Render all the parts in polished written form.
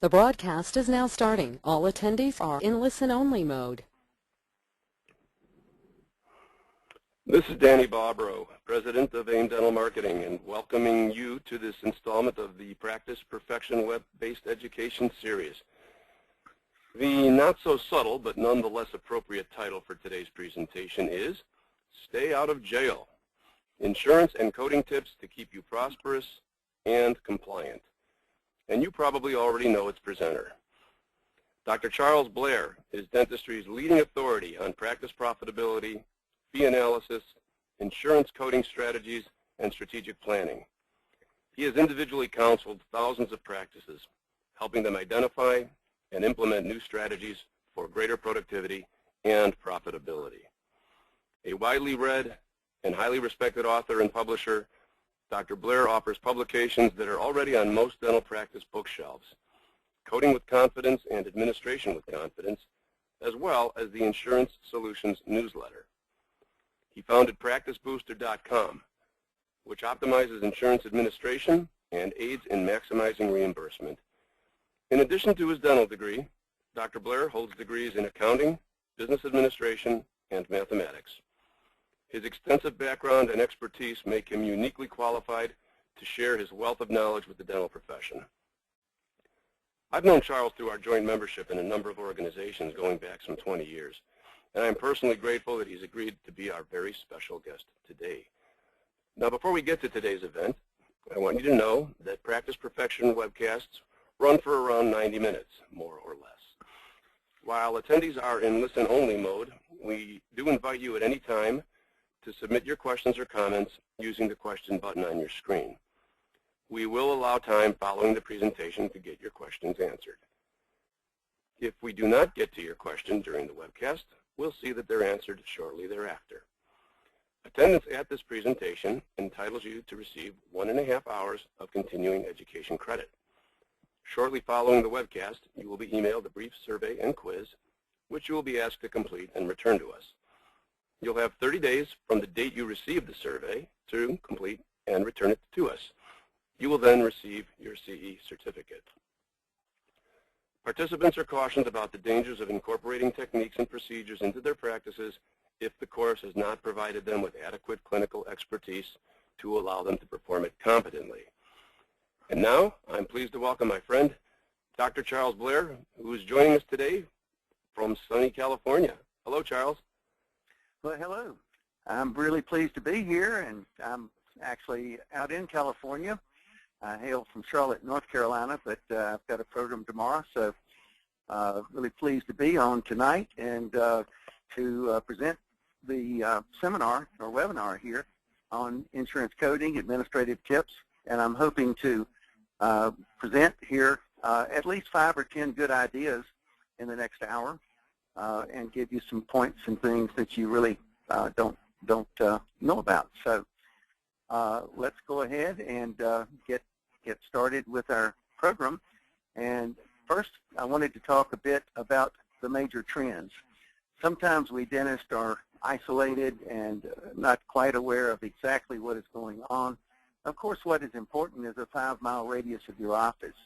The broadcast is now starting. All attendees are in listen-only mode. This is Danny Bobrow, President of AIM Dental Marketing, and welcoming you to this installment of the Practice Perfection Web-Based Education Series. The not-so-subtle but nonetheless appropriate title for today's presentation is Stay Out of Jail, Insurance and Coding Tips to Keep You Prosperous and Compliant. And you probably already know its presenter. Dr. Charles Blair is dentistry's leading authority on practice profitability, fee analysis, insurance coding strategies, and strategic planning. He has individually counseled thousands of practices, helping them identify and implement new strategies for greater productivity and profitability. A widely read and highly respected author and publisher, Dr. Blair offers publications that are already on most dental practice bookshelves, Coding with Confidence and Administration with Confidence, as well as the Insurance Solutions newsletter. He founded PracticeBooster.com, which optimizes insurance administration and aids in maximizing reimbursement. In addition to his dental degree, Dr. Blair holds degrees in accounting, business administration, and mathematics. His extensive background and expertise make him uniquely qualified to share his wealth of knowledge with the dental profession. I've known Charles through our joint membership in a number of organizations going back some 20 years, and I'm personally grateful that he's agreed to be our very special guest today. Now, before we get to today's event, I want you to know that Practice Perfection webcasts run for around 90 minutes, more or less. While attendees are in listen-only mode, we do invite you at any time to submit your questions or comments using the question button on your screen. We will allow time following the presentation to get your questions answered. If we do not get to your question during the webcast, we'll see that they're answered shortly thereafter. Attendance at this presentation entitles you to receive 1.5 hours of continuing education credit. Shortly following the webcast, you will be emailed a brief survey and quiz, which you will be asked to complete and return to us. You'll have 30 days from the date you receive the survey to complete and return it to us. You will then receive your CE certificate. Participants are cautioned about the dangers of incorporating techniques and procedures into their practices if the course has not provided them with adequate clinical expertise to allow them to perform it competently. And now, I'm pleased to welcome my friend, Dr. Charles Blair, who is joining us today from sunny California. Hello, Charles. Well, hello. I'm really pleased to be here, and I'm actually out in California. I hail from Charlotte, North Carolina, but I've got a program tomorrow, so really pleased to be on tonight and to present the seminar or webinar here on insurance coding, administrative tips, and I'm hoping to present here at least 5 or 10 good ideas in the next hour. And give you some points and things that you really don't know about. So let's go ahead and get started with our program. And first, I wanted to talk a bit about the major trends. Sometimes we dentists are isolated and not quite aware of exactly what is going on. Of course, what is important is a 5-mile radius of your office.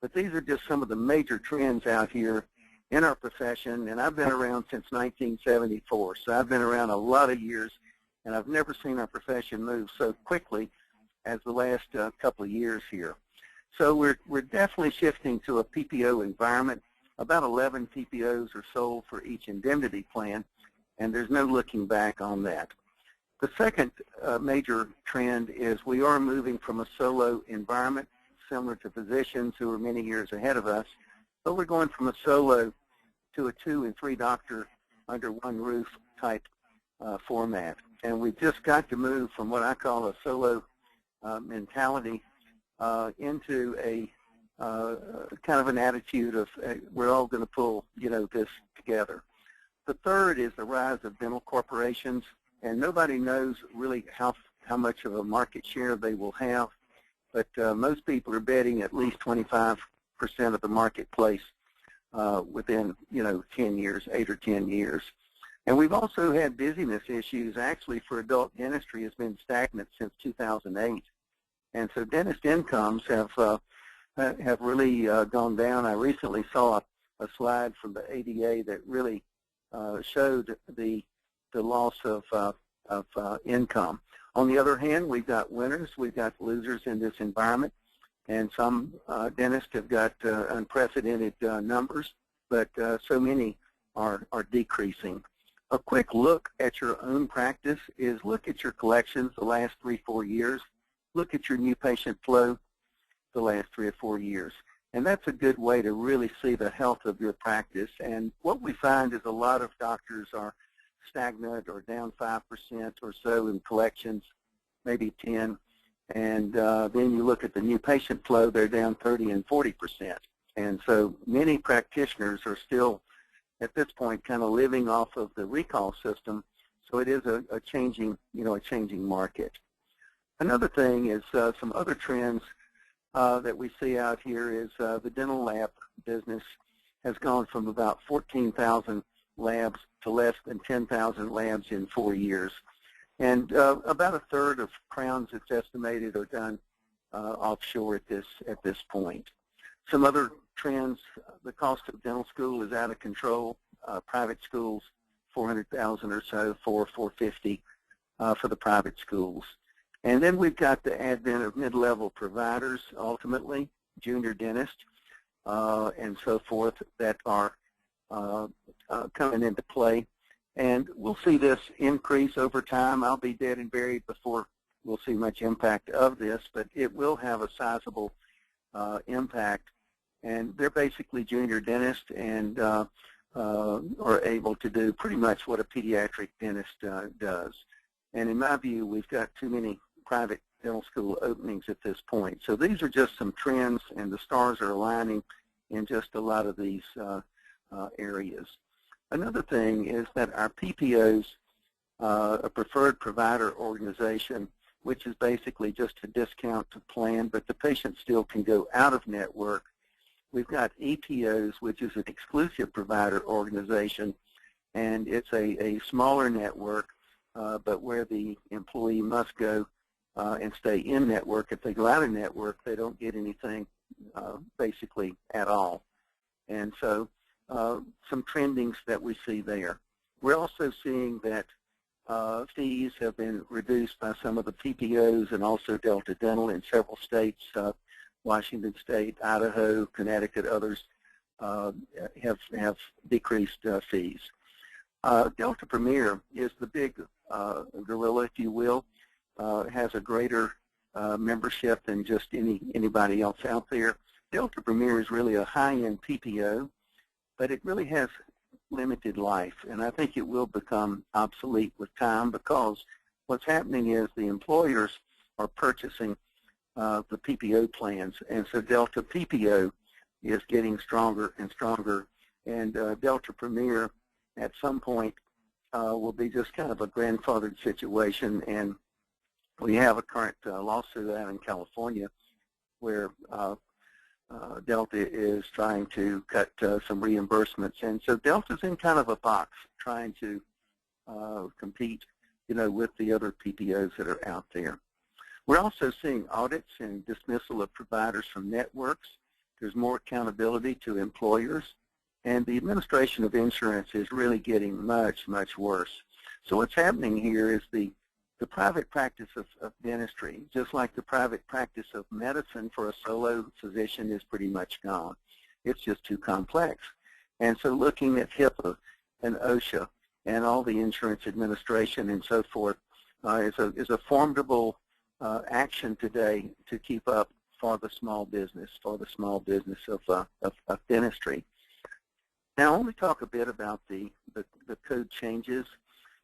But these are just some of the major trends out here in our profession, and I've been around since 1974, so I've been around a lot of years, and I've never seen our profession move so quickly as the last couple of years here. So we're definitely shifting to a PPO environment. About 11 PPOs are sold for each indemnity plan, and there's no looking back on that. The second major trend is we are moving from a solo environment, similar to physicians who are many years ahead of us, but we're going from a solo to a 2- and 3-doctor under one roof type format. And we've just got to move from what I call a solo mentality into a kind of an attitude of we're all going to pull, this together. The third is the rise of dental corporations, and nobody knows really how much of a market share they will have, but most people are betting at least 25% of the marketplace within 10 years, 8 or 10 years. And we've also had busyness issues. Actually, for adult dentistry has been stagnant since 2008. And so dentist incomes have have really gone down. I recently saw a slide from the ADA that really showed the loss of income. On the other hand, we've got winners, we've got losers in this environment, and some dentists have got unprecedented numbers, but so many are decreasing. A quick look at your own practice is look at your collections the last 3-4 years. Look at your new patient flow the last 3 or 4 years. And that's a good way to really see the health of your practice. And what we find is a lot of doctors are stagnant or down 5% or so in collections, maybe 10. And then you look at the new patient flow, they're down 30 and 40%. And so many practitioners are still, at this point, kind of living off of the recall system. So it is a changing, a changing market. Another thing is some other trends that we see out here is the dental lab business has gone from about 14,000 labs to less than 10,000 labs in 4 years. And about a third of crowns, it's estimated, are done offshore at this point. Some other trends: the cost of dental school is out of control. Private schools, $400,000 or so, $450 for the private schools. And then we've got the advent of mid-level providers, ultimately, junior dentists, and so forth, that are coming into play. And we'll see this increase over time. I'll be dead and buried before we'll see much impact of this, but it will have a sizable impact. And they're basically junior dentists and are able to do pretty much what a pediatric dentist does. And in my view, we've got too many private dental school openings at this point. So these are just some trends, and the stars are aligning in just a lot of these areas. Another thing is that our PPOs, a preferred provider organization, which is basically just a discount to plan, but the patient still can go out of network. We've got EPOs, which is an exclusive provider organization, and it's a smaller network, but where the employee must go and stay in network. If they go out of network, they don't get anything basically at all. And so some trendings that we see there. We're also seeing that fees have been reduced by some of the PPOs and also Delta Dental in several states. Washington State, Idaho, Connecticut, others have decreased fees. Delta Premier is the big gorilla, if you will. Has a greater membership than just anybody else out there. Delta Premier is really a high-end PPO, but it really has limited life, and I think it will become obsolete with time, because what's happening is the employers are purchasing the PPO plans, and so Delta PPO is getting stronger and stronger, and Delta Premier at some point will be just kind of a grandfathered situation. And we have a current lawsuit out in California where Delta is trying to cut some reimbursements, and so Delta's in kind of a box trying to compete, with the other PPOs that are out there. We're also seeing audits and dismissal of providers from networks. There's more accountability to employers, and the administration of insurance is really getting much, much worse. So what's happening here is the private practice of dentistry, just like the private practice of medicine for a solo physician, is pretty much gone. It's just too complex. And so looking at HIPAA and OSHA and all the insurance administration and so forth is a formidable action today to keep up for the small business, of dentistry. Now, I want to talk a bit about the code changes.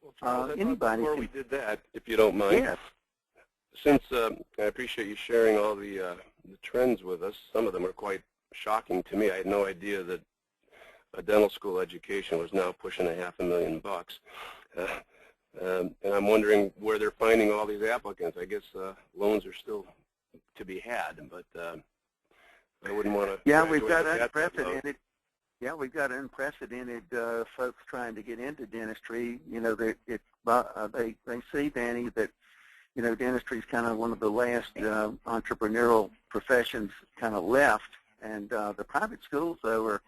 Well, Charles, before we did that, if you don't mind, yes. Since I appreciate you sharing all the trends with us, some of them are quite shocking to me. I had no idea that a dental school education was now pushing $500,000. And I'm wondering where they're finding all these applicants. I guess loans are still to be had, but I wouldn't want to. Yeah, we've got unprecedented. Yeah, we've got unprecedented folks trying to get into dentistry. They see, Danny, that you know, dentistry is kind of one of the last entrepreneurial professions kind of left, and the private schools, though, are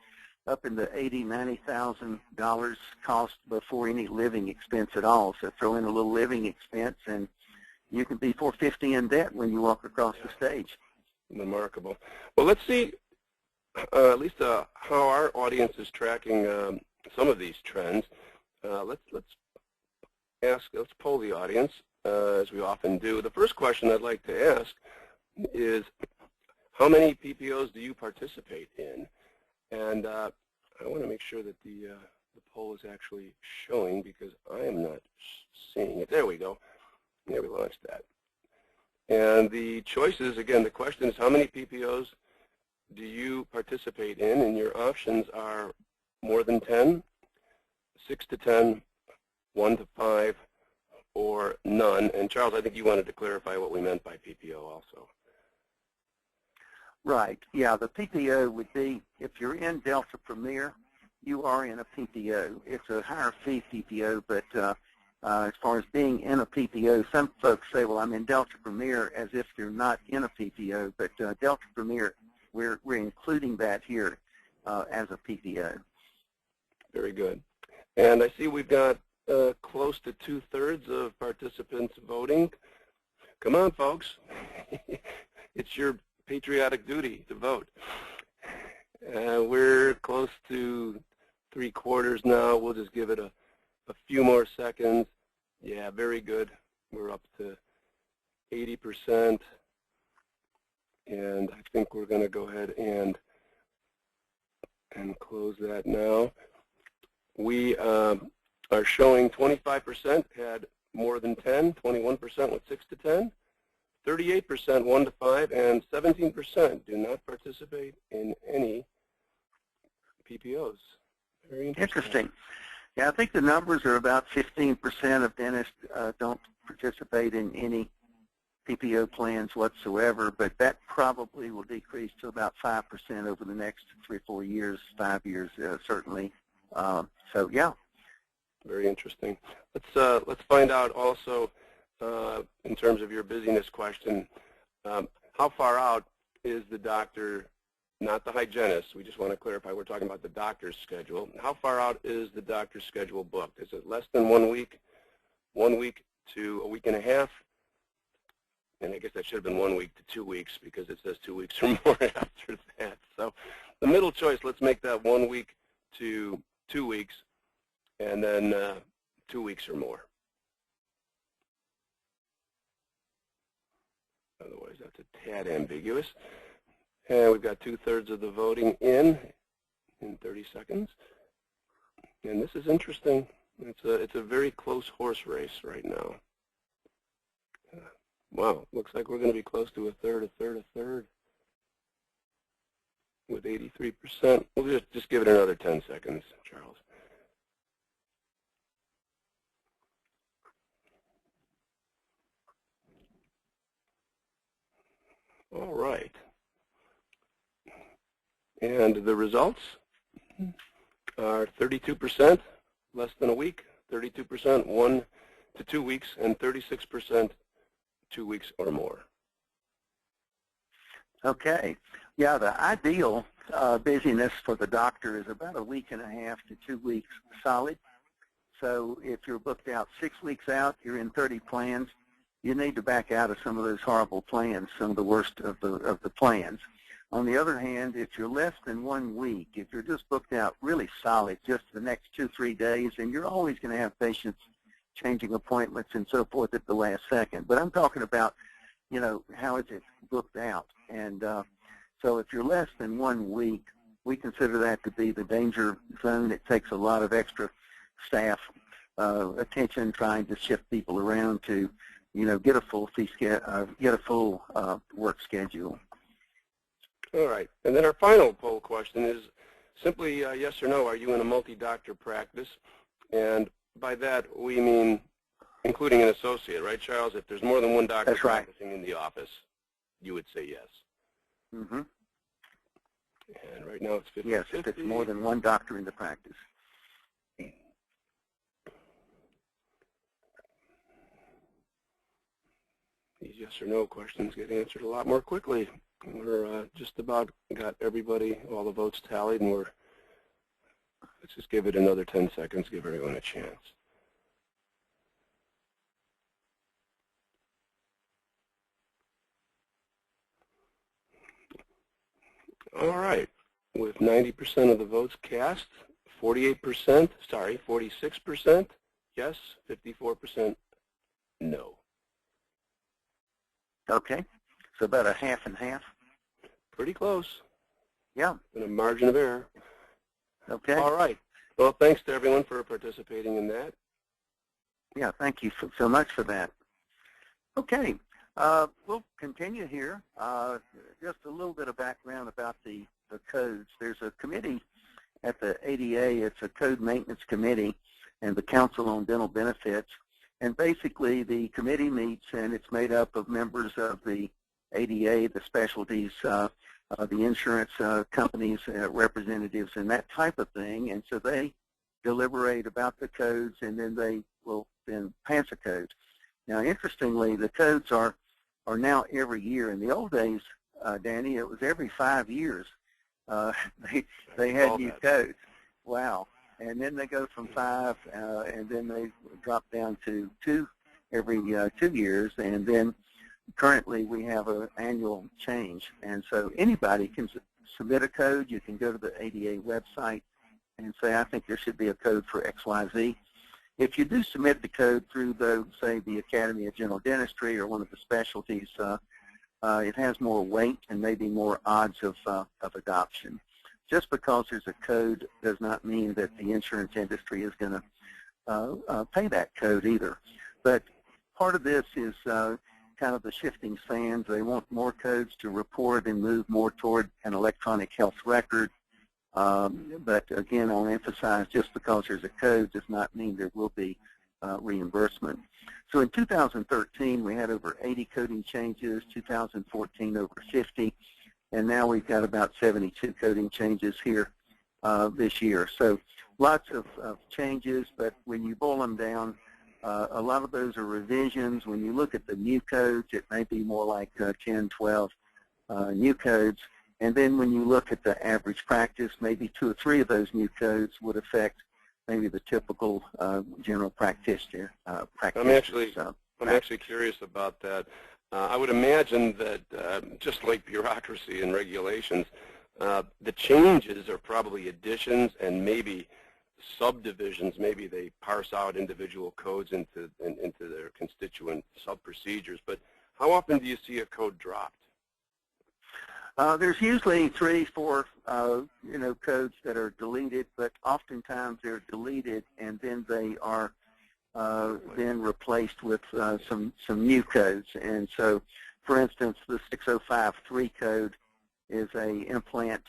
up in the $80,000, $90,000 cost before any living expense at all. So throw in a little living expense, and you can be $450 in debt when you walk across the stage. Remarkable. Well, let's see at least how our audience is tracking some of these trends. Let's poll the audience, as we often do. The first question I'd like to ask is, how many PPOs do you participate in? And I want to make sure that the poll is actually showing, because I am not seeing it. There we go. Yeah, we launched that. And the choices, again, the question is, how many PPOs do you participate in? And your options are more than 10, 6 to 10, 1 to 5, or none. And Charles, I think you wanted to clarify what we meant by PPO also. Right. Yeah, the PPO would be, if you're in Delta Premier, you are in a PPO. It's a higher fee PPO, but as far as being in a PPO, some folks say, well, I'm in Delta Premier, as if they're not in a PPO, but Delta Premier, we're including that here as a PPO. Very good. And I see we've got close to 2/3 of participants voting. Come on, folks. It's your patriotic duty to vote. We're close to 3/4 now. We'll just give it a few more seconds. Yeah, very good. We're up to 80%. And I think we're going to go ahead and close that now. We are showing 25% had more than 10, 21% with 6 to 10, 38% 1 to 5, and 17% do not participate in any PPOs. Very interesting. Yeah, I think the numbers are about 15% of dentists don't participate in any PPO plans whatsoever, but that probably will decrease to about 5% over the next 3 or 4 years, 5 years certainly. So yeah. Very interesting. Let's find out also in terms of your busyness question, how far out is the doctor, not the hygienist, we just want to clarify, we're talking about the doctor's schedule. How far out is the doctor's schedule booked? Is it less than 1 week, 1 week to a week and a half? And I guess that should have been 1 week to 2 weeks, because it says 2 weeks or more after that. So the middle choice, let's make that 1 week to 2 weeks, and then 2 weeks or more. Otherwise, that's a tad ambiguous. And we've got 2/3 of the voting in 30 seconds. And this is interesting. It's a very close horse race right now. Wow, looks like we're going to be close to a third with 83%. We'll just give it another 10 seconds, Charles. All right. And the results are 32% less than a week, 32% 1 to 2 weeks, and 36% 2 weeks or more. Okay. Yeah, the ideal busyness for the doctor is about a week and a half to 2 weeks solid. So if you're booked out 6 weeks out, you're in 30 plans, you need to back out of some of those horrible plans, some of the worst of the plans. On the other hand, if you're less than 1 week, if you're just booked out really solid just the next 2 or 3 days, and you're always going to have patients changing appointments and so forth at the last second. But I'm talking about, you know, how is it booked out? And so if you're less than 1 week, we consider that to be the danger zone. It takes a lot of extra staff attention trying to shift people around to, you know, get a full work schedule. All right. And then our final poll question is simply yes or no, are you in a multi-doctor practice? And by that, we mean including an associate, right, Charles? If there's more than one doctor practicing in the office, you would say yes. Mm-hmm. And right now it's 50-50. Yes, if it's more than one doctor in the practice. these yes or no questions get answered a lot more quickly. We're just about got everybody, all the votes tallied, and let's just give it another 10 seconds, give everyone a chance. All right, with 90% of the votes cast, 46% yes, 54% no. Okay, so about a half and half. Pretty close. Yeah. In a margin of error. Okay. All right. Well, thanks to everyone for participating in that. Yeah, thank you so much for that. Okay, we'll continue here. Just a little bit of background about the codes. There's a committee at the ADA. It's a Code Maintenance Committee and the Council on Dental Benefits. And basically, the committee meets, and it's made up of members of the ADA, the specialties, the insurance companies, representatives, and that type of thing. And so they deliberate about the codes, and then they will then pass a code. Now, interestingly, the codes are now every year. In the old days, Danny, it was every 5 years. They had new codes. Wow. And then they go from 5, and then they drop down to 2 every 2 years, and then currently we have an annual change. And so anybody can submit a code. You can go to the ADA website and say, I think there should be a code for XYZ. If you do submit the code through, say, the Academy of General Dentistry or one of the specialties, it has more weight and maybe more odds of adoption. Just because there's a code does not mean that the insurance industry is going to pay that code either. But part of this is kind of the shifting sands. They want more codes to report and move more toward an electronic health record. But again, I'll emphasize, just because there's a code does not mean there will be reimbursement. So in 2013, we had over 80 coding changes, 2014 over 50, and now we've got about 72 coding changes here this year. So lots of changes, but when you boil them down, a lot of those are revisions. When you look at the new codes, it may be more like 10, 12 new codes. And then when you look at the average practice, maybe 2 or 3 of those new codes would affect maybe the typical general practitioner. I'm actually curious about that. I would imagine that just like bureaucracy and regulations, the changes are probably additions and maybe subdivisions. Maybe they parse out individual codes into their constituent sub-procedures. But how often do you see a code dropped? There's usually 3, 4, codes that are deleted, but oftentimes they're deleted and then they are then replaced with some new codes. And so, for instance, the 6053 code is a implant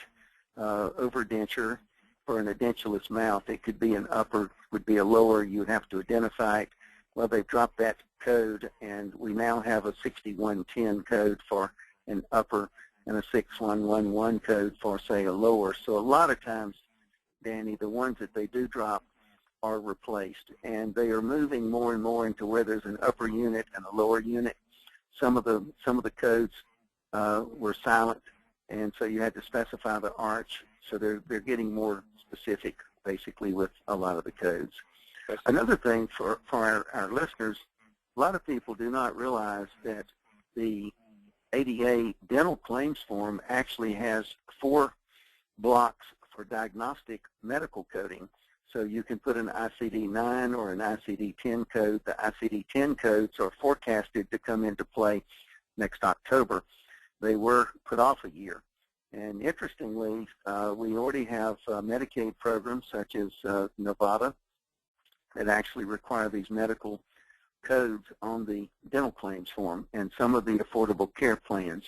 overdenture for an edentulous mouth. It could be an upper, would be a lower. You would have to identify it. Well, they've dropped that code, and we now have a 6110 code for an upper and a 6111 code for, say, a lower. So a lot of times, Danny, the ones that they do drop are replaced, and they are moving more and more into where there's an upper unit and a lower unit. Some of the codes were silent, and so you had to specify the arch. So they're getting more specific, basically, with a lot of the codes. Another thing for our listeners, a lot of people do not realize that the ADA dental claims form actually has 4 blocks for diagnostic medical coding. So you can put an ICD-9 or an ICD-10 code. The ICD-10 codes are forecasted to come into play next October. They were put off a year. And interestingly, we already have Medicaid programs such as Nevada that actually require these medical codes on the dental claims form and some of the affordable care plans.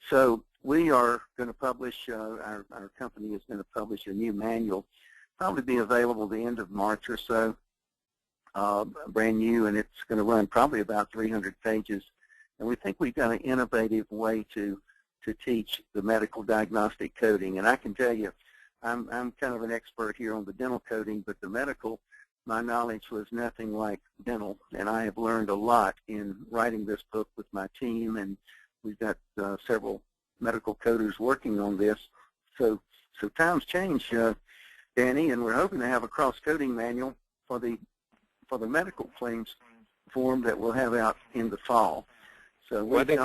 So we are going to publish, our company is going to publish a new manual, probably be available the end of March or so, brand new, and it's going to run probably about 300 pages. And we think we've got an innovative way to teach the medical diagnostic coding. And I can tell you, I'm kind of an expert here on the dental coding, but the medical my knowledge was nothing like dental, and I have learned a lot in writing this book with my team, and we've got several medical coders working on this. So times change, Danny, and we're hoping to have a cross-coding manual for the medical claims form that we'll have out in the fall. So well, I think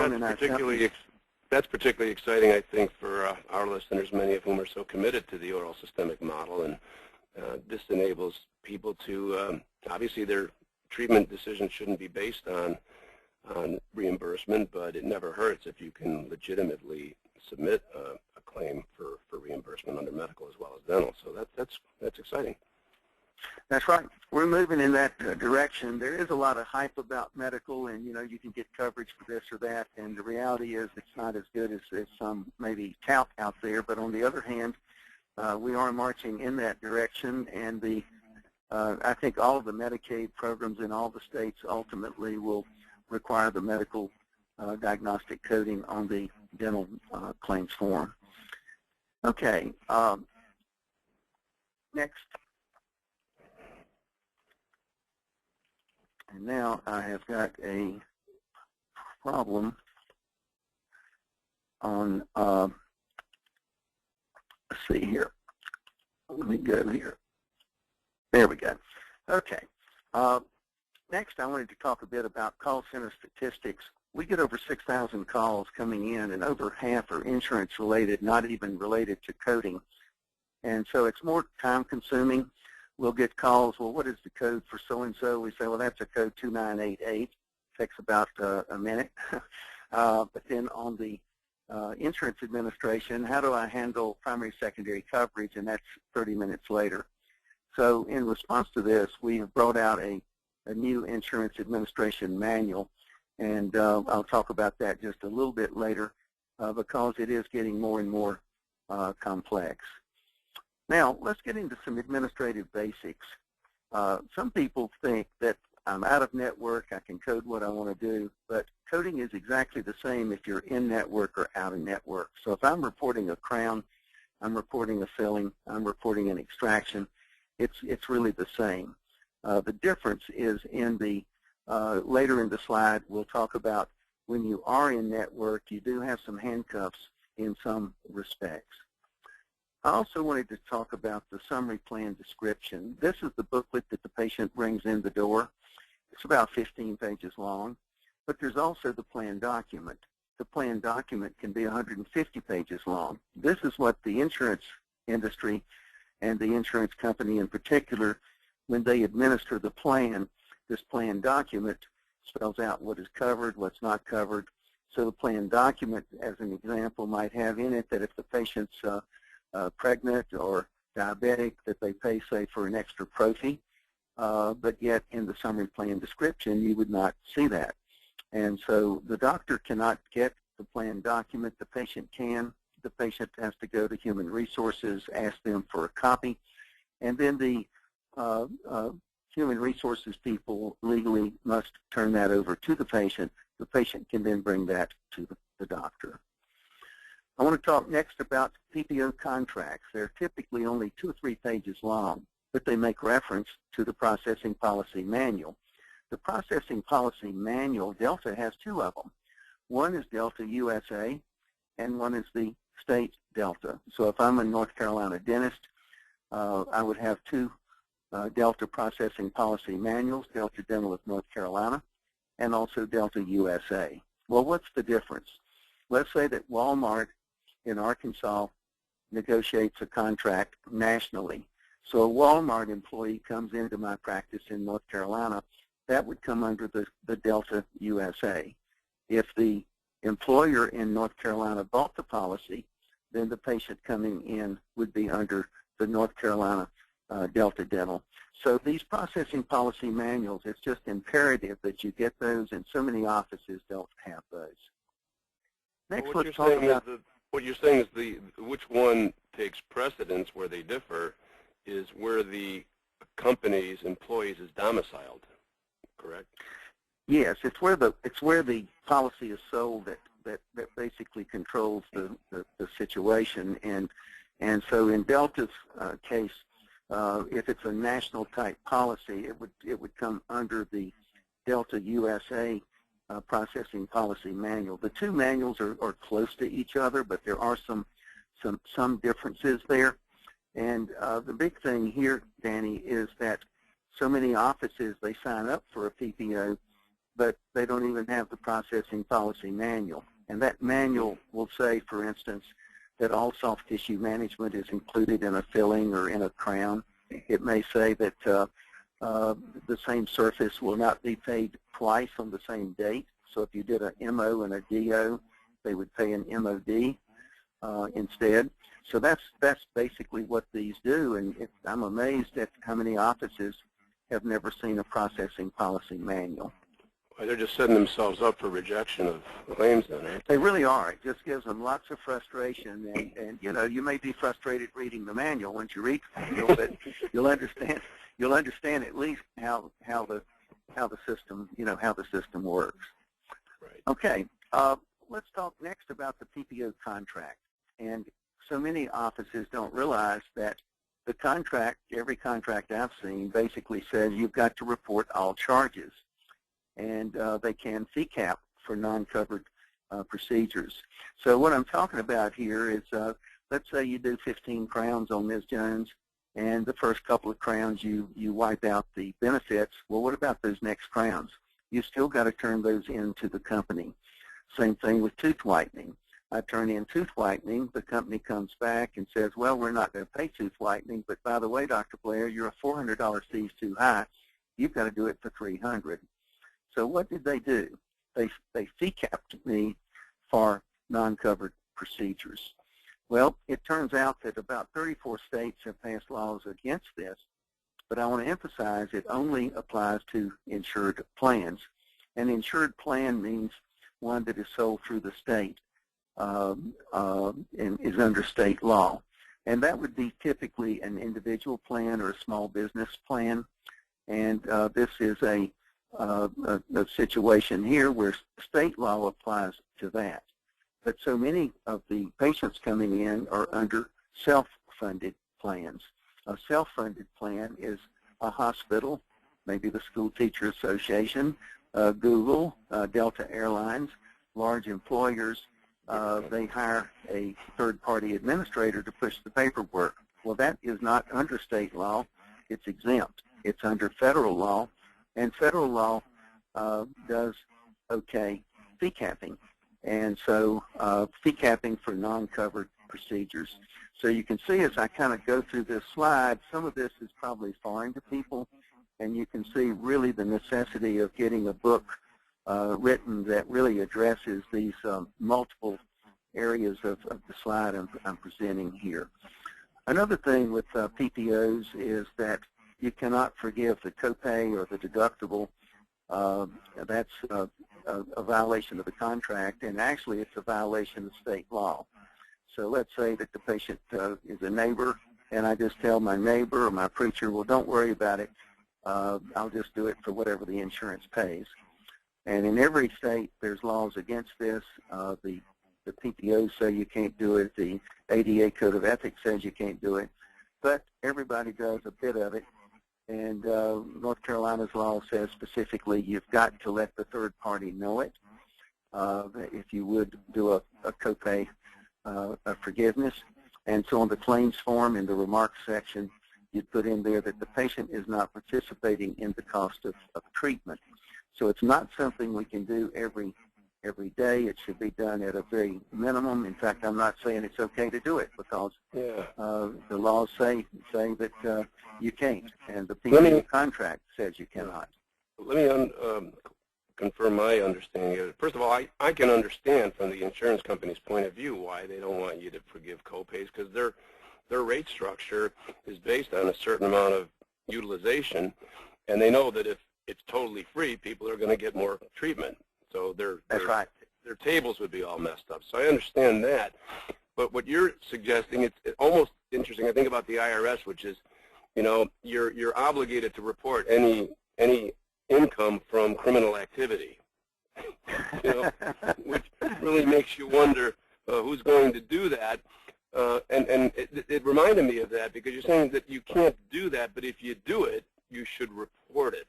that's particularly exciting, I think, for our listeners, many of whom are so committed to the oral systemic model, and this enables people to, obviously their treatment decisions shouldn't be based on reimbursement, but it never hurts if you can legitimately submit a claim for reimbursement under medical as well as dental. So that's exciting. That's right. We're moving in that direction. There is a lot of hype about medical, and you can get coverage for this or that, and the reality is it's not as good as some maybe tout out there. But on the other hand, we are marching in that direction, and I think all of the Medicaid programs in all the states ultimately will require the medical diagnostic coding on the dental claims form. Okay. Next. And now I have got a problem on, let's see here. Let me go here. There we go. Okay. Next, I wanted to talk a bit about call center statistics. We get over 6,000 calls coming in, and over half are insurance-related, not even related to coding. And so it's more time-consuming. We'll get calls, well, what is the code for so-and-so? We say, well, that's a code 2988. Takes about a minute. But then on the insurance administration, how do I handle primary, secondary coverage? And that's 30 minutes later. So in response to this, we have brought out a new insurance administration manual, and I'll talk about that just a little bit later because it is getting more and more complex. Now, let's get into some administrative basics. Some people think that I'm out of network, I can code what I want to do, but coding is exactly the same if you're in network or out of network. So if I'm reporting a crown, I'm reporting a filling, I'm reporting an extraction, it's really the same. The difference is in the, later in the slide, we'll talk about when you are in network, you do have some handcuffs in some respects. I also wanted to talk about the summary plan description. This is the booklet that the patient brings in the door. It's about 15 pages long, but there's also the plan document. The plan document can be 150 pages long. This is what the insurance industry and the insurance company in particular, when they administer the plan, this plan document spells out what is covered, what's not covered. So the plan document, as an example, might have in it that if the patient's pregnant or diabetic, that they pay, say, for an extra prophy, but yet in the summary plan description, you would not see that. And so the doctor cannot get the plan document. The patient can. The patient has to go to Human Resources, ask them for a copy, and then the Human Resources people legally must turn that over to the patient. The patient can then bring that to the doctor. I want to talk next about PPO contracts. They're typically only 2 or 3 pages long, but they make reference to the Processing Policy Manual. The Processing Policy Manual, Delta has 2 of them. One is Delta USA, and one is the state Delta. So if I'm a North Carolina dentist, I would have 2 Delta Processing Policy Manuals, Delta Dental of North Carolina, and also Delta USA. Well, what's the difference? Let's say that Walmart in Arkansas negotiates a contract nationally. So a Walmart employee comes into my practice in North Carolina, that would come under the Delta USA. If the employer in North Carolina bought the policy, then the patient coming in would be under the North Carolina Delta Dental. So these processing policy manuals, it's just imperative that you get those, and so many offices don't have those. Next, let's talk about... What you're saying is which one takes precedence where they differ is where the company's employees is domiciled, correct? Yes, it's where the policy is sold that basically controls the situation, and so in Delta's case, if it's a national type policy, it would come under the Delta USA processing policy manual. The two manuals are close to each other, but there are some differences there. And the big thing here, Danny, is that so many offices, they sign up for a PPO, but they don't even have the processing policy manual. And that manual will say, for instance, that all soft tissue management is included in a filling or in a crown. It may say that the same surface will not be paid twice on the same date. So if you did an MO and a DO, they would pay an MOD instead. So that's basically what these do, and I'm amazed at how many offices have never seen a processing policy manual. Well, they're just setting themselves up for rejection of claims then, right? They really are. It just gives them lots of frustration, and you know, you may be frustrated reading the manual once you read the manual, but you'll understand at least how the system, you know, how the system works. Right. Okay, let's talk next about the PPO contract. And so many offices don't realize that the contract, every contract I've seen, basically says you've got to report all charges. And they can fee cap for non-covered procedures. So what I'm talking about here is, let's say you do 15 crowns on Ms. Jones, and the first couple of crowns you wipe out the benefits. Well, what about those next crowns? You still got to turn those into the company. Same thing with tooth whitening. I turn in tooth whitening, the company comes back and says, well, we're not going to pay tooth whitening, but by the way, Dr. Blair, your $400 fee is too high. You've got to do it for $300. So what did they do? They fee capped me for non-covered procedures. Well, it turns out that about 34 states have passed laws against this, but I want to emphasize it only applies to insured plans. An insured plan means one that is sold through the state and is under state law. And that would be typically an individual plan or a small business plan. And this is a situation here where state law applies to that. But so many of the patients coming in are under self-funded plans. A self-funded plan is a hospital, maybe the School Teacher Association, Google, Delta Airlines, large employers. They hire a third-party administrator to push the paperwork. Well, that is not under state law. It's exempt. It's under federal law, and federal law does okay fee capping, and so fee capping for non-covered procedures. So you can see as I kind of go through this slide, some of this is probably foreign to people, and you can see really the necessity of getting a book written that really addresses these multiple areas of the slide I'm presenting here. Another thing with PPOs is that you cannot forgive the copay or the deductible. That's a violation of the contract, and actually it's a violation of state law. So let's say that the patient is a neighbor, and I just tell my neighbor or my preacher, well, don't worry about it. I'll just do it for whatever the insurance pays. And in every state, there's laws against this. The PPOs say you can't do it. The ADA Code of Ethics says you can't do it. But everybody does a bit of it. And North Carolina's law says specifically you've got to let the third party know it if you would do a copay forgiveness. And so on the claims form in the remarks section, you'd put in there that the patient is not participating in the cost of treatment. So it's not something we can do every day. It should be done at a very minimum. In fact, I'm not saying it's okay to do it because the laws say that you can't, and the PPO contract says you cannot. Let me confirm my understanding of it. First of all, I can understand from the insurance company's point of view why they don't want you to forgive copays, because their rate structure is based on a certain amount of utilization, and they know that if it's totally free, people are going to get more treatment. So their tables would be all messed up. So I understand that. But what you're suggesting, it's almost interesting. I think about the IRS, which is, you know, you're obligated to report any income from criminal activity, you know, which really makes you wonder who's going to do that. And it reminded me of that because you're saying that you can't do that, but if you do it, you should report it.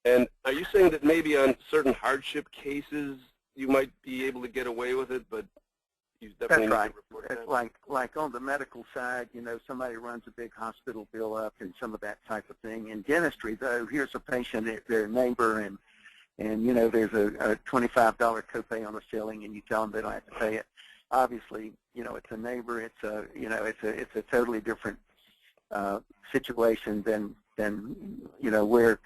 And are you saying that maybe on certain hardship cases you might be able to get away with it, but you definitely need to report that? That's like on the medical side, you know, somebody runs a big hospital bill up and some of that type of thing. In dentistry, though, here's a patient, their neighbor, and you know, there's a $25 copay on a filling, and you tell them they don't have to pay it. Obviously, you know, it's a neighbor. It's a, you know, it's a totally different situation than you know, where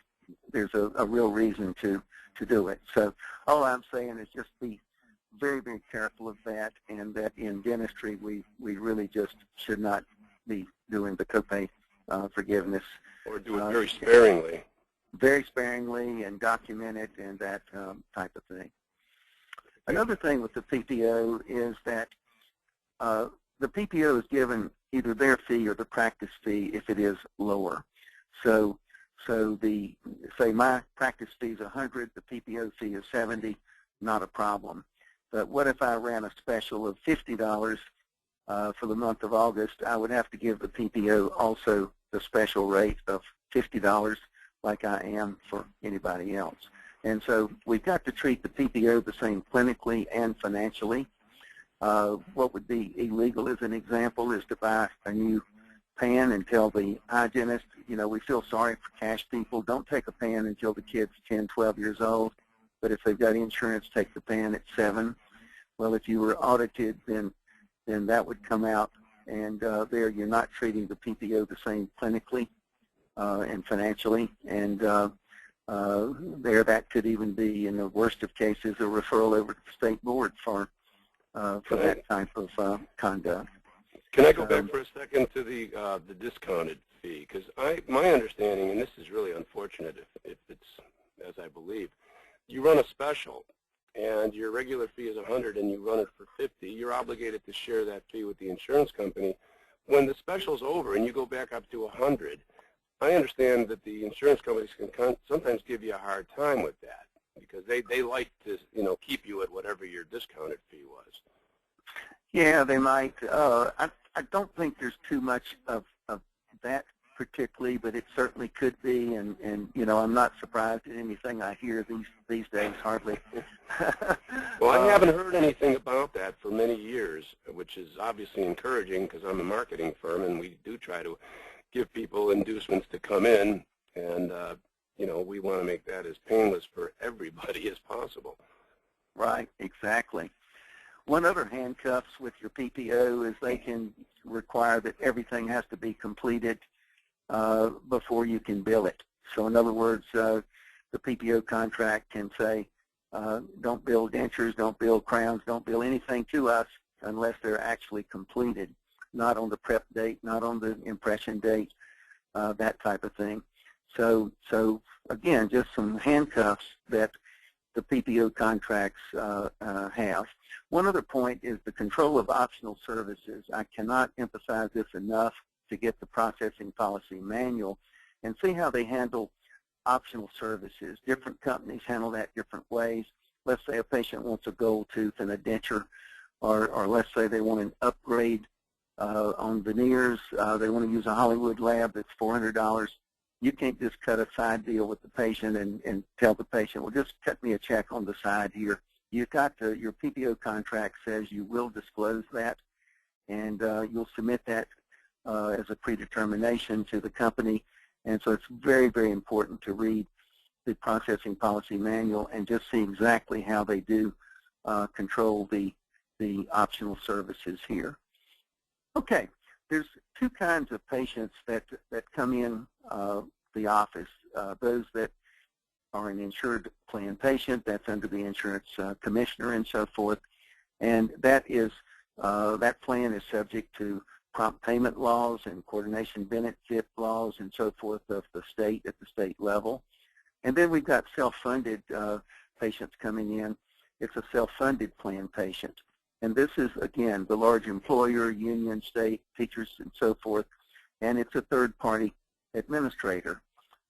there's a real reason to do it. So all I'm saying is just be very, very careful of that, and that in dentistry we really just should not be doing the copay forgiveness. Or do it very sparingly. Very sparingly, and document it, and that type of thing. Another thing with the PPO is that the PPO is given either their fee or the practice fee if it is lower. So say my practice fee is $100, the PPO fee is $70, not a problem. But what if I ran a special of $50 for the month of August? I would have to give the PPO also the special rate of $50 like I am for anybody else. And so we've got to treat the PPO the same clinically and financially. What would be illegal, as an example, is to buy a new pan and tell the hygienist, you know, we feel sorry for cash people. Don't take a pan until the kid's 10, 12 years old. But if they've got insurance, take the pan at 7. Well, if you were audited, then that would come out, and there you're not treating the PPO the same clinically and financially, and there that could even be, in the worst of cases, a referral over to the state board for that type of conduct. Can I go back for a second to the discounted fee? Because my understanding, and this is really unfortunate if it's as I believe, you run a special, and your regular fee is $100, and you run it for $50. You're obligated to share that fee with the insurance company. When the special's over and you go back up to $100, I understand that the insurance companies can sometimes give you a hard time with that because they like to, you know, keep you at whatever your discounted fee was. Yeah, they might. I don't think there's too much of that particularly, but it certainly could be, and you know, I'm not surprised at anything I hear these days, hardly. Well, I haven't heard anything about that for many years, which is obviously encouraging because I'm a marketing firm, and we do try to give people inducements to come in, and you know, we want to make that as painless for everybody as possible. Right, exactly. One other handcuffs with your PPO is they can require that everything has to be completed before you can bill it. So in other words, the PPO contract can say, don't bill dentures, don't bill crowns, don't bill anything to us unless they're actually completed, not on the prep date, not on the impression date, that type of thing. So again, just some handcuffs that the PPO contracts have. One other point is the control of optional services. I cannot emphasize this enough to get the processing policy manual and see how they handle optional services. Different companies handle that different ways. Let's say a patient wants a gold tooth and a denture, or let's say they want an upgrade on veneers. They want to use a Hollywood lab that's $400. You can't just cut a side deal with the patient and tell the patient, well, just cut me a check on the side here. You've got to, your PPO contract says you will disclose that, and you'll submit that as a predetermination to the company. And so it's very, very important to read the processing policy manual and just see exactly how they do control the optional services here. Okay, there's two kinds of patients that come in the office. Those that are an insured plan patient, that's under the insurance commissioner and so forth, and that plan is subject to prompt payment laws and coordination benefit laws and so forth of the state at the state level. And then we've got self-funded patients coming in. It's a self-funded plan patient. And this is, again, the large employer, union, state, teachers, and so forth, and it's a third-party administrator.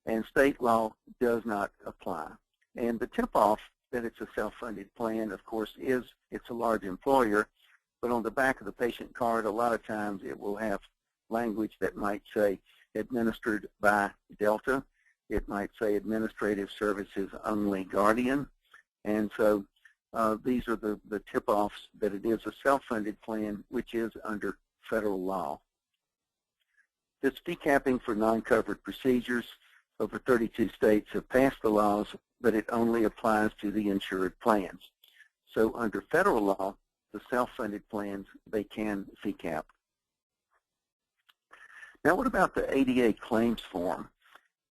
And state law does not apply. And the tip-off that it's a self-funded plan, of course, is it's a large employer, but on the back of the patient card, a lot of times it will have language that might say administered by Delta. It might say administrative services only Guardian. And so these are the tip-offs that it is a self-funded plan, which is under federal law. This fee capping for non-covered procedures, over 32 states have passed the laws, but it only applies to the insured plans. So under federal law, the self-funded plans, they can fee cap. Now what about the ADA claims form?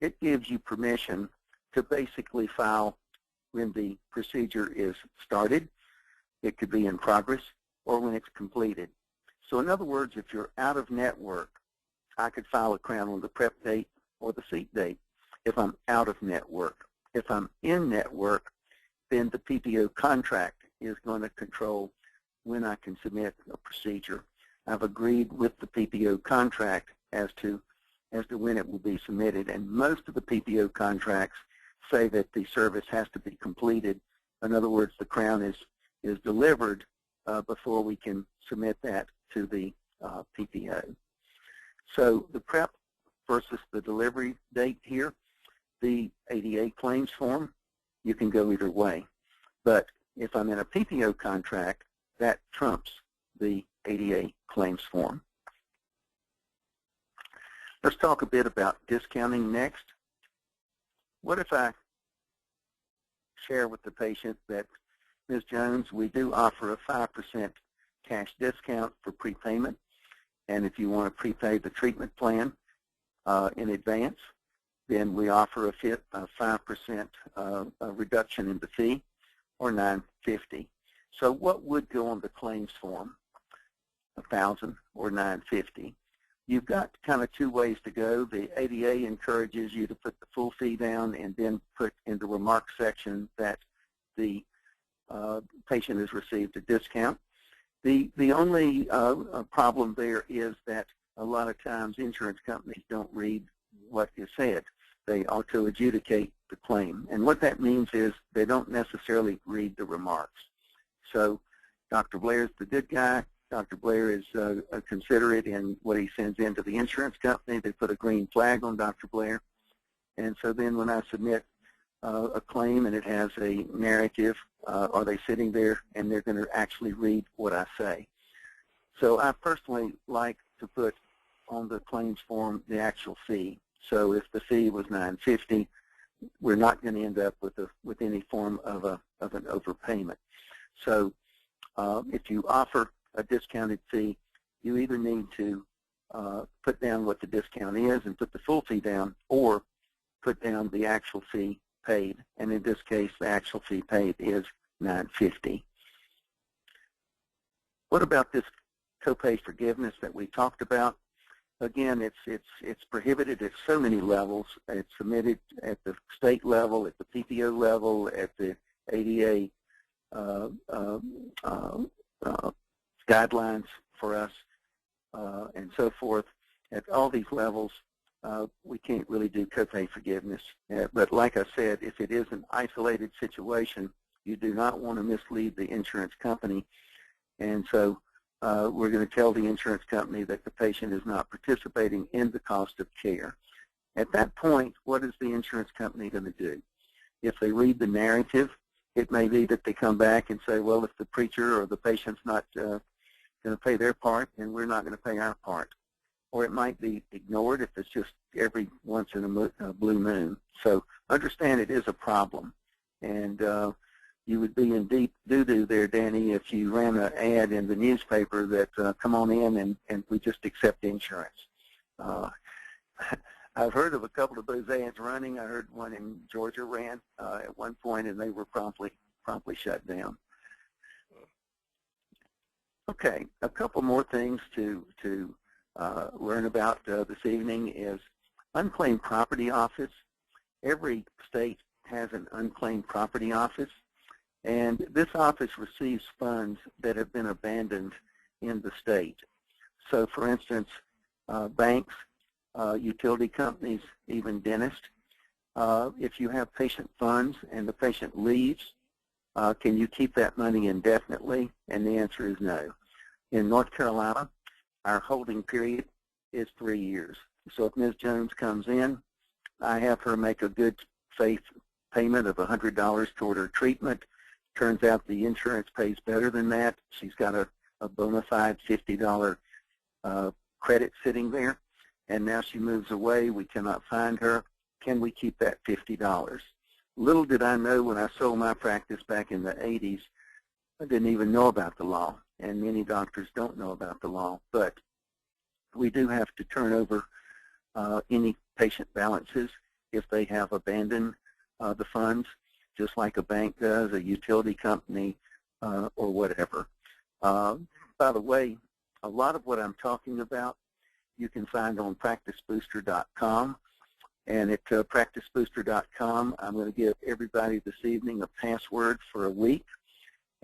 It gives you permission to basically file when the procedure is started. It could be in progress or when it's completed. So in other words, if you're out of network, I could file a Crown on the prep date or the seat date if I'm out of network. If I'm in network, then the PPO contract is going to control when I can submit a procedure. I've agreed with the PPO contract as to when it will be submitted, and most of the PPO contracts say that the service has to be completed. In other words, the Crown is delivered before we can submit that to the PPO. So the prep versus the delivery date here, the ADA claims form, you can go either way. But if I'm in a PPO contract, that trumps the ADA claims form. Let's talk a bit about discounting next. What if I share with the patient that, Ms. Jones, we do offer a 5% cash discount for prepayment, and if you want to prepay the treatment plan in advance, then we offer a 5% reduction in the fee, or $950. So what would go on the claims form? $1,000 or $950. You've got kind of two ways to go. The ADA encourages you to put the full fee down and then put in the remarks section that the patient has received a discount. The only problem there is that a lot of times insurance companies don't read what is said. They auto-adjudicate the claim. And what that means is they don't necessarily read the remarks. So Dr. Blair's the good guy. Dr. Blair is considerate in what he sends into the insurance company. They put a green flag on Dr. Blair. And so then when I submit a claim and it has a narrative, are they sitting there and they're going to actually read what I say? So I personally like to put on the claims form the actual fee. So if the fee was $950, we're not going to end up with any form of an overpayment. So if you offer a discounted fee, you either need to put down what the discount is and put the full fee down, or put down the actual fee paid. And in this case, the actual fee paid is $950. What about this copay forgiveness that we talked about? Again, it's prohibited at so many levels. It's submitted at the state level, at the PPO level, at the ADA guidelines for us, and so forth. At all these levels, we can't really do copay forgiveness. But like I said, if it is an isolated situation, you do not want to mislead the insurance company. And so we're going to tell the insurance company that the patient is not participating in the cost of care. At that point, what is the insurance company going to do? If they read the narrative, it may be that they come back and say, well, if the preacher or the patient's not going to pay their part, then we're not going to pay our part. Or it might be ignored if it's just every once in a blue moon. So understand it is a problem. And you would be in deep doo-doo there, Danny, if you ran an ad in the newspaper that come on in and we just accept insurance. I've heard of a couple of those ads running. I heard one in Georgia ran at one point, and they were promptly shut down. Okay, a couple more things to learn about this evening is unclaimed property office. Every state has an unclaimed property office, and this office receives funds that have been abandoned in the state. So, for instance, banks, utility companies, even dentists. If you have patient funds and the patient leaves, can you keep that money indefinitely? And the answer is no. In North Carolina, our holding period is 3 years. So if Ms. Jones comes in, I have her make a good faith payment of $100 toward her treatment. Turns out the insurance pays better than that. She's got a bona fide $50 credit sitting there, and now she moves away. We cannot find her. Can we keep that $50? Little did I know when I sold my practice back in the 80s, I didn't even know about the law, and many doctors don't know about the law, but we do have to turn over any patient balances if they have abandoned the funds, just like a bank does, a utility company, or whatever. By the way, a lot of what I'm talking about you can find on practicebooster.com. And at practicebooster.com, I'm going to give everybody this evening a password for a week.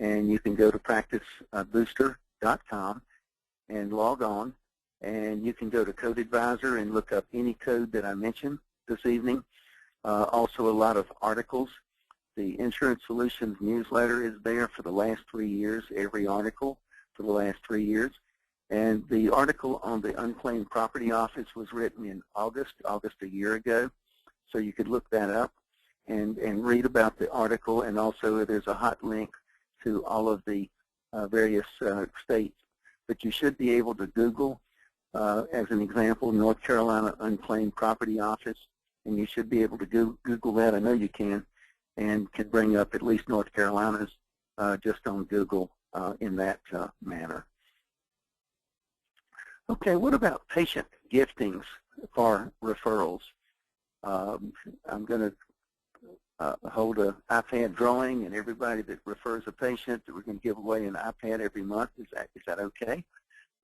And you can go to practicebooster.com and log on. And you can go to Code Advisor and look up any code that I mentioned this evening. Also a lot of articles. The Insurance Solutions newsletter is there for the last 3 years, every article for the last 3 years. And the article on the Unclaimed Property Office was written in August a year ago. So you could look that up and read about the article. And also there's a hot link to all of the various states. But you should be able to Google, as an example, North Carolina Unclaimed Property Office. And you should be able to Google that. I know you can. And can bring up at least North Carolina's just on Google in that manner. Okay, what about patient giftings for referrals? I'm going to hold an iPad drawing, and everybody that refers a patient, that we're going to give away an iPad every month. Is that okay?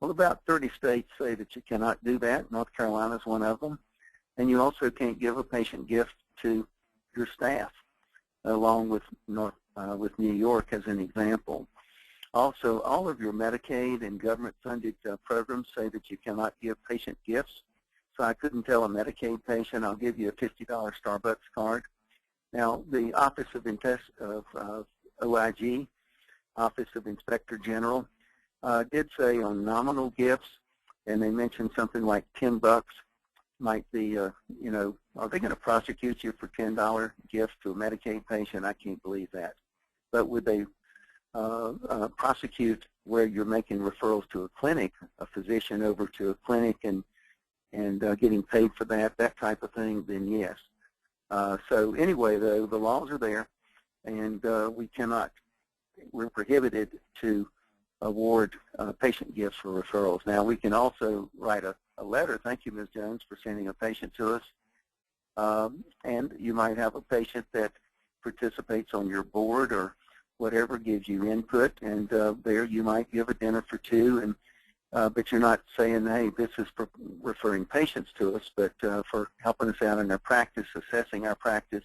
Well, about 30 states say that you cannot do that. North Carolina is one of them. And you also can't give a patient gift to your staff, along with New York as an example. Also, all of your Medicaid and government-funded programs say that you cannot give patient gifts. So I couldn't tell a Medicaid patient, I'll give you a $50 Starbucks card. Now, the Office of OIG, Office of Inspector General, did say on nominal gifts, and they mentioned something like $10 might be, you know, are they going to prosecute you for $10 gift to a Medicaid patient? I can't believe that. But would they prosecute where you're making referrals to a clinic, a physician over to a clinic and getting paid for that type of thing, then yes. So anyway, though, the laws are there, and we're prohibited to award patient gifts for referrals. Now, we can also write a letter. Thank you, Ms. Jones, for sending a patient to us. And you might have a patient that participates on your board or whatever, gives you input, and there you might give a dinner for two, and but you're not saying, hey, this is for referring patients to us, but for helping us out in our practice, assessing our practice,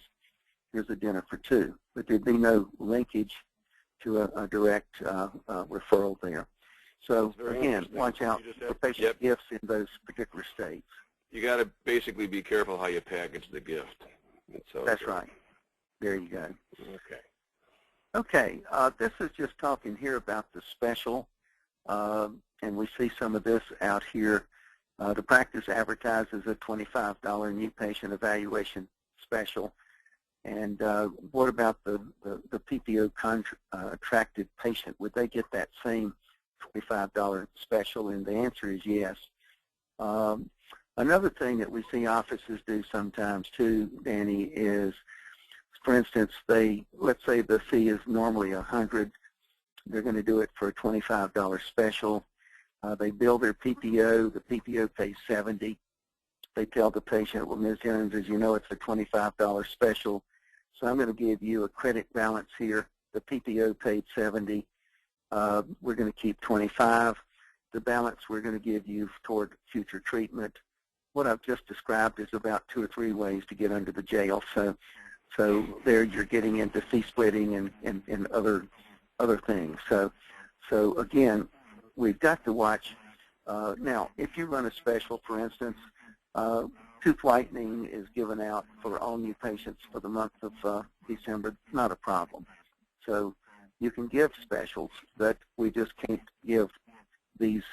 here's a dinner for two. But there'd be no linkage to a direct referral there. So again, watch out for patient gifts in those particular states. You got to basically be careful how you package the gift. That's right. There you go. Okay. Okay, this is just talking here about the special, and we see some of this out here. The practice advertises a $25 new patient evaluation special. And what about the PPO contracted patient? Would they get that same $25 special? And the answer is yes. Another thing that we see offices do sometimes too, Danny, is, for instance, let's say the fee is normally $100. They're going to do it for a $25 special. They bill their PPO. The PPO pays $70. They tell the patient, well, Ms. Jones, as you know, it's a $25 special, so I'm going to give you a credit balance here. The PPO paid $70. We're going to keep $25. The balance we're going to give you toward future treatment. What I've just described is about 2 or 3 ways to get under the jail. So there you're getting into fee splitting and other things. So again, we've got to watch. Now, if you run a special, for instance, tooth whitening is given out for all new patients for the month of December. It's not a problem. So you can give specials, but we just can't give these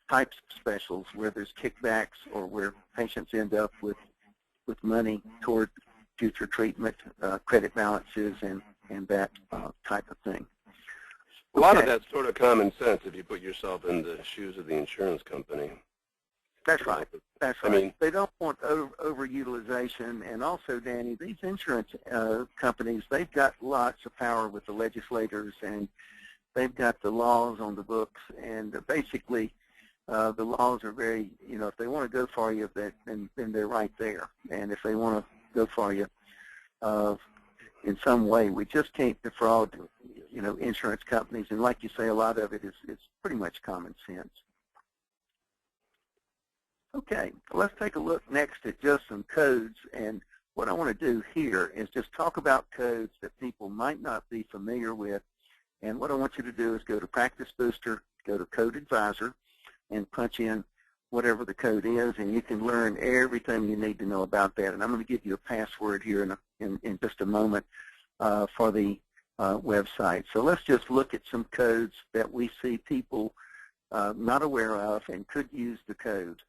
types of specials where there's kickbacks or where patients end up with money toward future treatment, credit balances, and that type of thing. A lot of that's sort of common sense if you put yourself in the shoes of the insurance company. That's right. That's right. I mean, they don't want overutilization, and also, Danny, these insurance companies, they've got lots of power with the legislators, and they've got the laws on the books, and basically the laws are very, if they want to go for you, then they're right there. And if they want to go for you in some way, we just can't defraud, insurance companies. And like you say, a lot of it is pretty much common sense. Okay, let's take a look next at just some codes. And what I want to do here is just talk about codes that people might not be familiar with. And what I want you to do is go to Practice Booster, go to Code Advisor, and punch in whatever the code is, and you can learn everything you need to know about that. And I'm going to give you a password here in just a moment for the website. So let's just look at some codes that we see people not aware of and could use the code.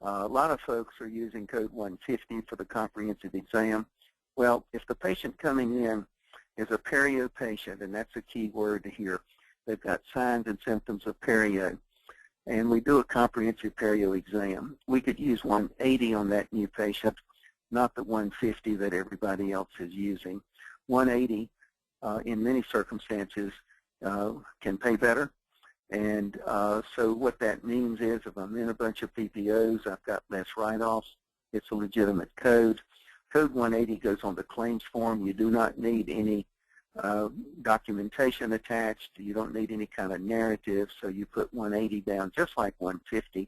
A lot of folks are using code 150 for the comprehensive exam. Well, if the patient coming in is a perio patient, and that's a key word here, they've got signs and symptoms of perio, and we do a comprehensive perio exam, we could use 180 on that new patient, not the 150 that everybody else is using. 180 in many circumstances can pay better. And so what that means is if I'm in a bunch of PPOs, I've got less write-offs. It's a legitimate code. Code 180 goes on the claims form. You do not need any documentation attached. You don't need any kind of narrative, so you put 180 down just like 150.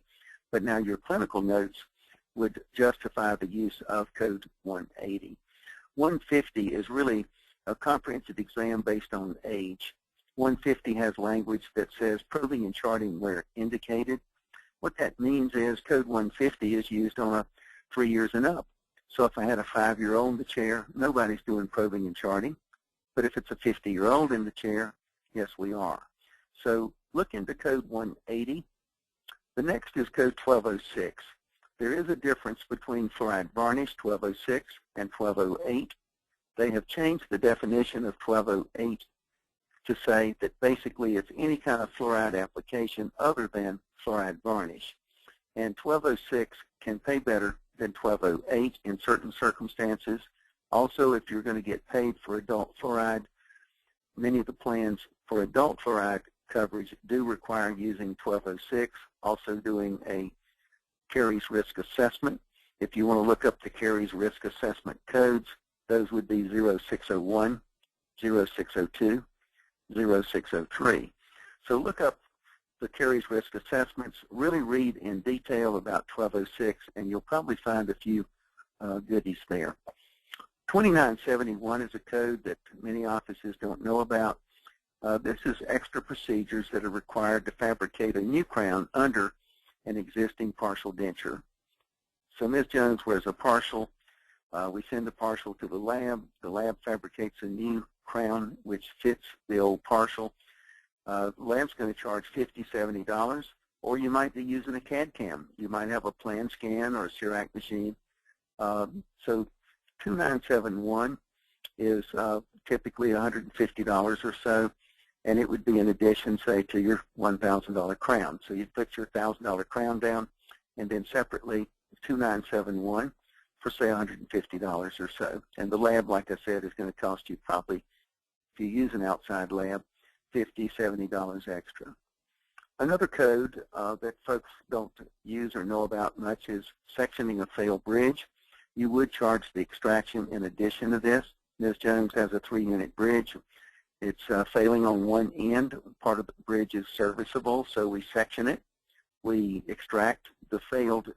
But now your clinical notes would justify the use of code 180. 150 is really a comprehensive exam based on age. 150 has language that says probing and charting where indicated. What that means is code 150 is used on a 3 years and up. So if I had a 5-year-old in the chair, nobody's doing probing and charting. But if it's a 50-year-old in the chair, yes, we are. So look into code 180. The next is code 1206. There is a difference between fluoride varnish 1206 and 1208. They have changed the definition of 1208 to say that basically it's any kind of fluoride application other than fluoride varnish. And 1206 can pay better than 1208 in certain circumstances. Also, if you're going to get paid for adult fluoride, many of the plans for adult fluoride coverage do require using 1206, also doing a caries risk assessment. If you want to look up the caries risk assessment codes, those would be 0601, 0602, 0603. So look up the caries risk assessments, really read in detail about 1206, and you'll probably find a few goodies there. 2971 is a code that many offices don't know about. This is extra procedures that are required to fabricate a new crown under an existing partial denture. So Ms. Jones wears a partial. We send the partial to the lab. The lab fabricates a new crown which fits the old partial. The lab's going to charge $50, $70, or you might be using a CAD CAM. You might have a plan scan or a CIRAC machine. So 2971 is typically $150 or so, and it would be in addition, say, to your $1,000 crown. So you'd put your $1,000 crown down, and then separately 2971 for, say, $150 or so. And the lab, like I said, is going to cost you probably, if you use an outside lab, $50, $70 extra. Another code that folks don't use or know about much is sectioning a failed bridge. You would charge the extraction in addition to this. Ms. Jones has a 3-unit bridge. It's failing on one end. Part of the bridge is serviceable, so we section it. We extract the failed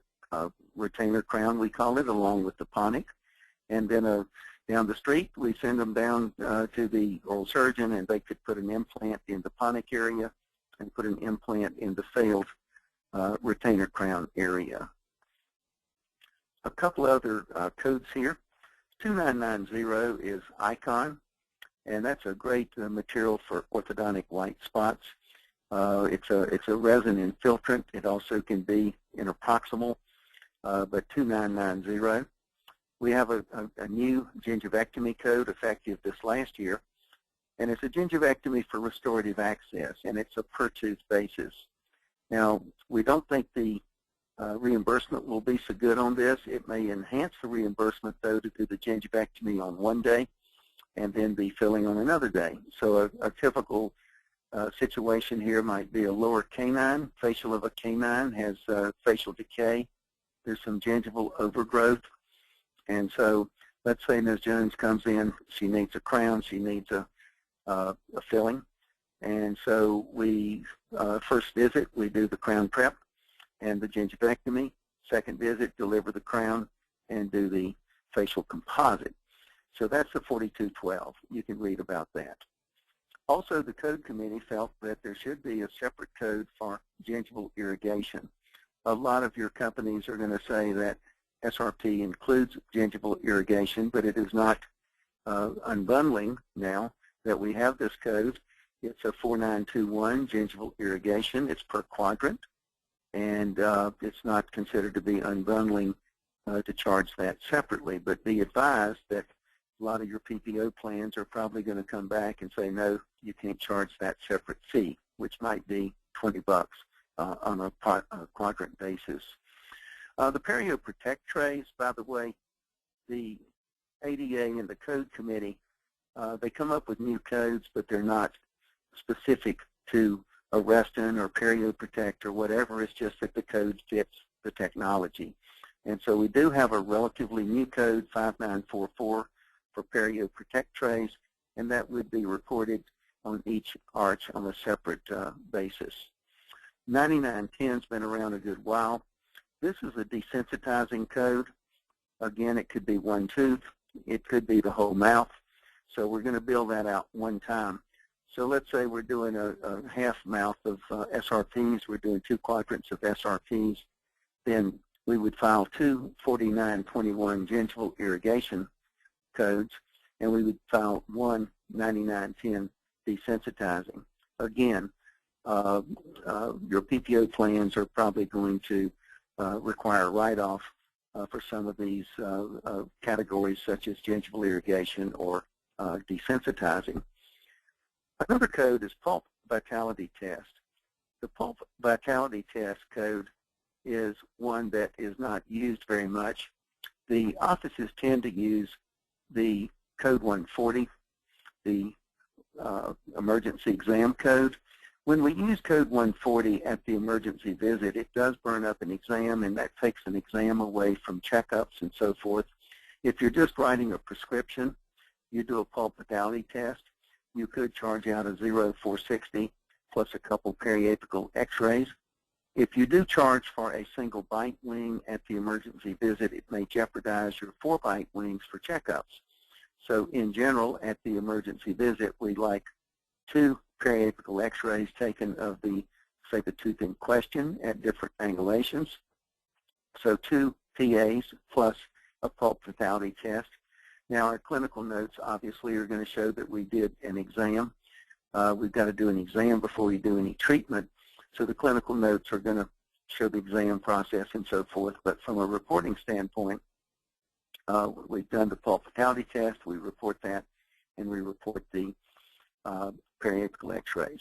retainer crown, we call it, along with the ponic. And then down the street, we send them down to the oral surgeon, and they could put an implant in the ponic area and put an implant in the failed retainer crown area. A couple other codes here. 2990 is ICON, and that's a great material for orthodontic white spots. It's a resin infiltrant. It also can be interproximal, but 2990. We have a new gingivectomy code effective this last year, and it's a gingivectomy for restorative access, and it's a per-tooth basis. Now, we don't think the reimbursement will be so good on this. It may enhance the reimbursement, though, to do the gingivectomy on one day and then be filling on another day. So a typical situation here might be a lower canine. Facial of a canine has facial decay. There's some gingival overgrowth. And so let's say Ms. Jones comes in. She needs a crown. She needs a filling. And so we, first visit, we do the crown prep and the gingivectomy. Second visit, deliver the crown and do the facial composite. So that's the 4212. You can read about that. Also, the code committee felt that there should be a separate code for gingival irrigation. A lot of your companies are going to say that SRP includes gingival irrigation, but it is not unbundling now that we have this code. It's a 4921 gingival irrigation. It's per quadrant, and it's not considered to be unbundling to charge that separately. But be advised that a lot of your PPO plans are probably going to come back and say, no, you can't charge that separate fee, which might be $20 on a quadrant basis. The Perio Protect trays, by the way, the ADA and the Code Committee, they come up with new codes, but they're not specific to Arrestin or Perio Protect or whatever. It's just that the code fits the technology. And so we do have a relatively new code, 5944, for Perio Protect trays, and that would be reported on each arch on a separate basis. 9910's been around a good while. This is a desensitizing code. Again, it could be one tooth. It could be the whole mouth. So we're going to build that out one time. So let's say we're doing a half mouth of SRPs. We're doing 2 quadrants of SRPs. Then we would file 2 4921 gingival irrigation codes, and we would file 1 9910 desensitizing. Again, your PPO plans are probably going to require write-off for some of these categories, such as gingival irrigation or desensitizing. Another code is pulp vitality test. The pulp vitality test code is one that is not used very much. The offices tend to use the code 140, the emergency exam code. When we use code 140 at the emergency visit, it does burn up an exam, and that takes an exam away from checkups and so forth. If you're just writing a prescription, you do a pulp vitality test, you could charge out a 0,460 plus a couple periapical x-rays. If you do charge for a single bite wing at the emergency visit, it may jeopardize your 4 bite wings for checkups. So in general, at the emergency visit, we like 2 periapical x-rays taken of the, say, the tooth in question at different angulations. So 2 PAs plus a pulp vitality test. Now, our clinical notes obviously are going to show that we did an exam. We've got to do an exam before we do any treatment. So the clinical notes are going to show the exam process and so forth. But from a reporting standpoint, we've done the pulp vitality test. We report that, and we report the periapical x-rays.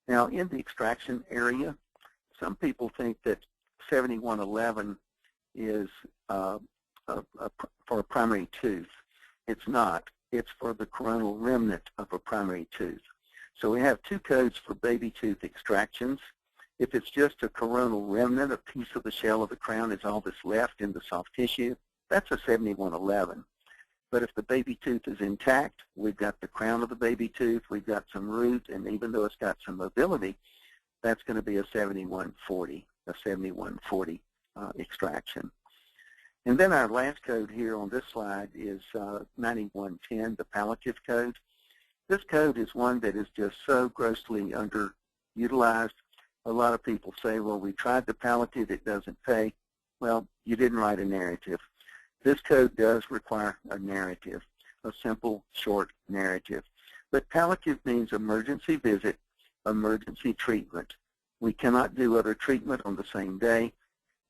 Now, in the extraction area, some people think that 7111 is for a primary tooth. It's not. It's for the coronal remnant of a primary tooth. So we have 2 codes for baby tooth extractions. If it's just a coronal remnant, a piece of the shell of the crown is all that's left in the soft tissue, that's a 7111. But if the baby tooth is intact, we've got the crown of the baby tooth, we've got some root, and even though it's got some mobility, that's going to be a 7140, extraction. And then our last code here on this slide is 9110, the palliative code. This code is one that is just so grossly underutilized. A lot of people say, well, we tried the palliative, it doesn't pay. Well, you didn't write a narrative. This code does require a narrative, a simple, short narrative. But palliative means emergency visit emergency treatment. We cannot do other treatment on the same day,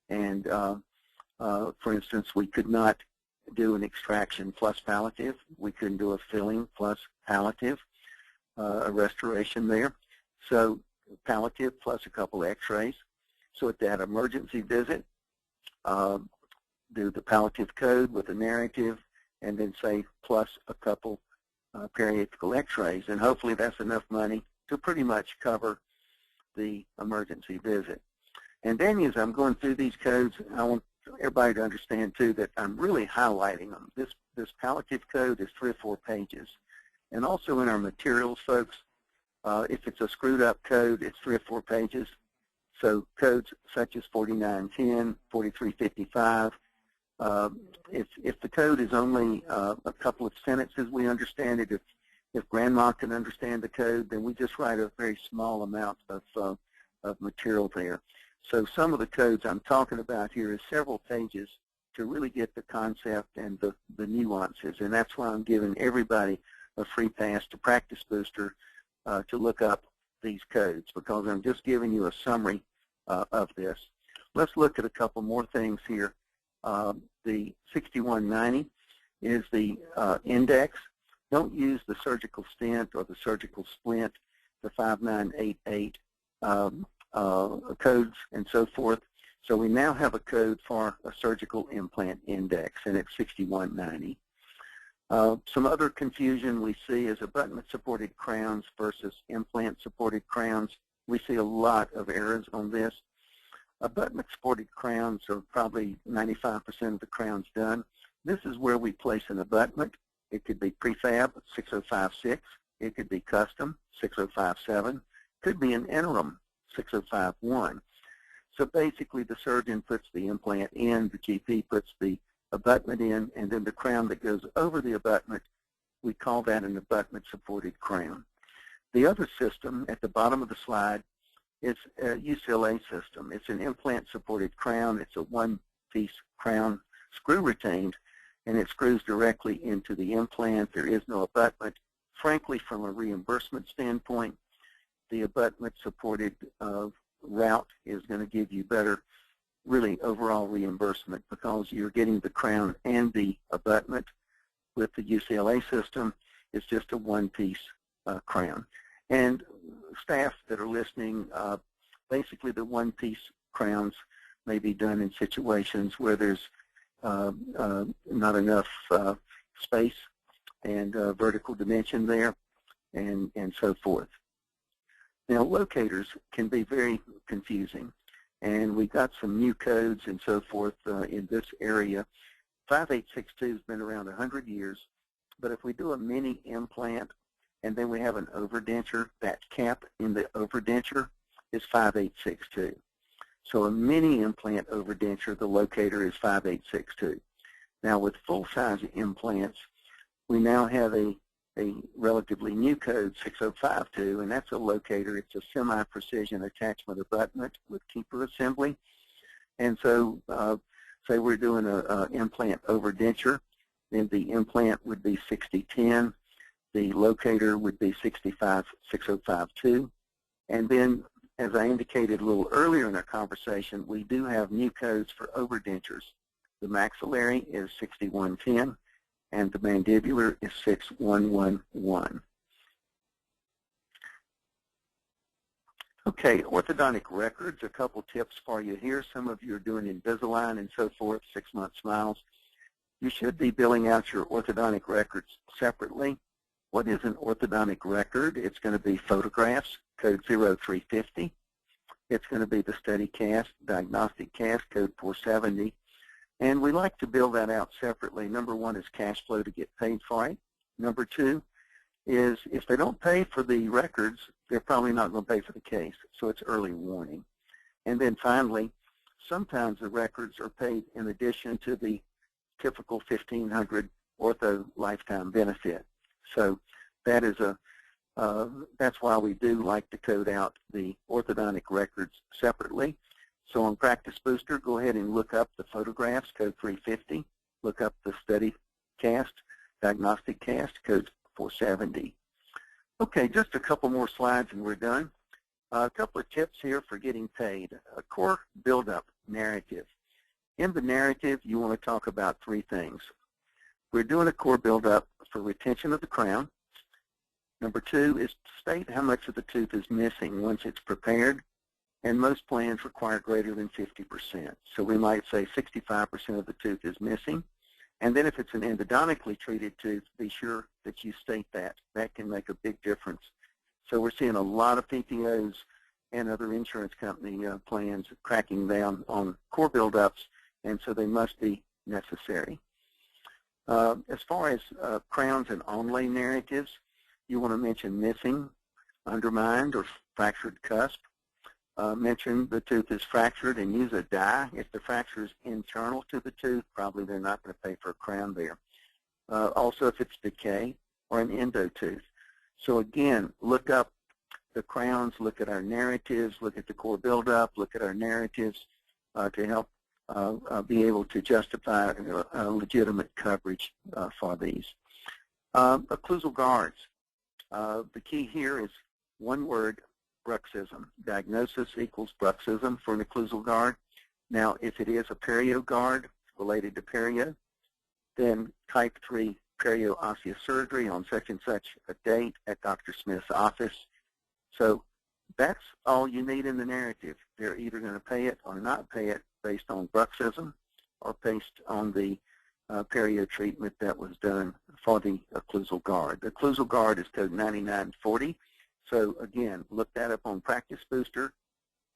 and for instance, we could not do an extraction plus palliative. We couldn't do a filling plus palliative, a restoration there. So palliative plus a couple x-rays. So at that emergency visit, do the palliative code with a narrative, and then say plus a couple periapical x-rays. And hopefully that's enough money to pretty much cover the emergency visit. And then as I'm going through these codes, I want everybody to understand too that I'm really highlighting them. This palliative code is 3 or 4 pages. And also in our materials, folks, if it's a screwed up code, it's 3 or 4 pages. So codes such as 4910, 4355, if the code is only a couple of sentences, we understand it. If grandma can understand the code, then we just write a very small amount of material there. So some of the codes I'm talking about here is several pages to really get the concept and the nuances. And that's why I'm giving everybody a free pass to Practice Booster to look up these codes, because I'm just giving you a summary of this. Let's look at a couple more things here. The 6190 is the index. Don't use the surgical stent or the surgical splint, the 5988 codes and so forth. So we now have a code for a surgical implant index, and it's 6190. Some other confusion we see is abutment-supported crowns versus implant-supported crowns. We see a lot of errors on this. Abutment-supported crowns are probably 95% of the crowns done. This is where we place an abutment. It could be prefab, 6056. It could be custom, 6057. Could be an interim, 6051. So basically the surgeon puts the implant in, the GP puts the abutment in, and then the crown that goes over the abutment, we call that an abutment-supported crown. The other system at the bottom of the slide is a UCLA system. It's an implant-supported crown. It's a one-piece crown, screw-retained, and it screws directly into the implant. There is no abutment. Frankly, from a reimbursement standpoint, the abutment-supported route is going to give you better, really, overall reimbursement, because you're getting the crown and the abutment. With the UCLA system, it's just a one-piece crown. And staff that are listening, basically the one-piece crowns may be done in situations where there's not enough space and vertical dimension there, and so forth. Now, locators can be very confusing, and we got some new codes and so forth in this area. 5862 has been around 100 years, but if we do a mini implant and then we have an overdenture, that cap in the overdenture is 5862. So a mini implant overdenture, the locator is 5862. Now with full-size implants, we now have a relatively new code, 6052, and that's a locator. It's a semi-precision attachment abutment with keeper assembly. And so say we're doing an implant overdenture, then the implant would be 6010. The locator would be 6052. And then, as I indicated a little earlier in our conversation, we do have new codes for overdentures. The maxillary is 6110, and the mandibular is 6111. Okay, orthodontic records, a couple tips for you here. Some of you are doing Invisalign and so forth, 6-month smiles. You should be billing out your orthodontic records separately. What is an orthodontic record? It's going to be photographs, code 0350. It's going to be the study cast, diagnostic cast, code 470. And we like to bill that out separately. Number one is cash flow to get paid for it. Number two is if they don't pay for the records, they're probably not going to pay for the case. So it's early warning. And then finally, sometimes the records are paid in addition to the typical $1,500 ortho lifetime benefit. So that is that's why we do like to code out the orthodontic records separately. So on Practice Booster, go ahead and look up the photographs, code 350. Look up the study cast, diagnostic cast, code 470. Okay, just a couple more slides and we're done. A couple of tips here for getting paid. A core buildup narrative. In the narrative, you want to talk about three things. We're doing a core buildup for retention of the crown. Number two is to state how much of the tooth is missing once it's prepared, and most plans require greater than 50%. So we might say 65% of the tooth is missing, and then if it's an endodontically treated tooth, be sure that you state that. That can make a big difference. So we're seeing a lot of PPOs and other insurance company plans cracking down on core buildups, and so they must be necessary. As far as crowns and onlay narratives, you want to mention missing, undermined, or fractured cusp. Mention the tooth is fractured and use a die. If the fracture is internal to the tooth, probably they're not going to pay for a crown there. Also, if it's decay or an endo tooth. So again, look up the crowns, look at our narratives, look at the core buildup, look at our narratives to help be able to justify legitimate coverage for these. Occlusal guards. The key here is one word, bruxism. Diagnosis equals bruxism for an occlusal guard. Now, if it is a perio guard related to perio, then type 3 perio-osseous surgery on such and such a date at Dr. Smith's office. So that's all you need in the narrative. They're either going to pay it or not pay it based on bruxism or based on the perio treatment that was done for the occlusal guard. The occlusal guard is code 9940. So again, look that up on Practice Booster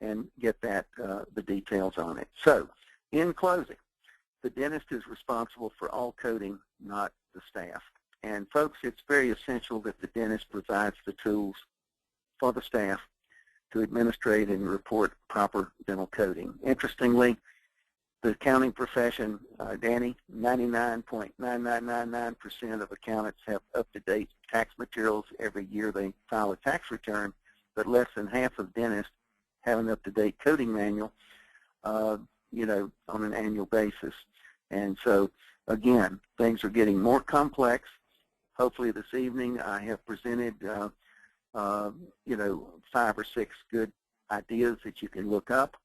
and get that the details on it. So in closing, the dentist is responsible for all coding, not the staff. And folks, it's very essential that the dentist provides the tools for the staff to administrate and report proper dental coding. Interestingly, the accounting profession, Danny, 99.9999% of accountants have up-to-date tax materials every year they file a tax return, but less than half of dentists have an up-to-date coding manual, on an annual basis. And so, again, things are getting more complex. Hopefully this evening I have presented, 5 or 6 good ideas that you can look up.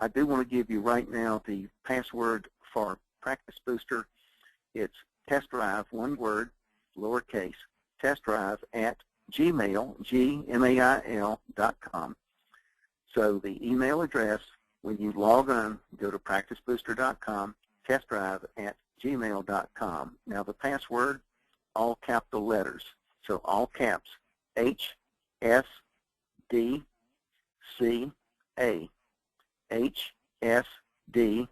I do want to give you right now the password for Practice Booster. It's test drive, one word, lowercase, test drive at gmail, gmail.com. So the email address, when you log on, go to practicebooster.com, test drive at gmail.com. Now the password, all capital letters. So all caps, H, S, D, C, A. H, S, D,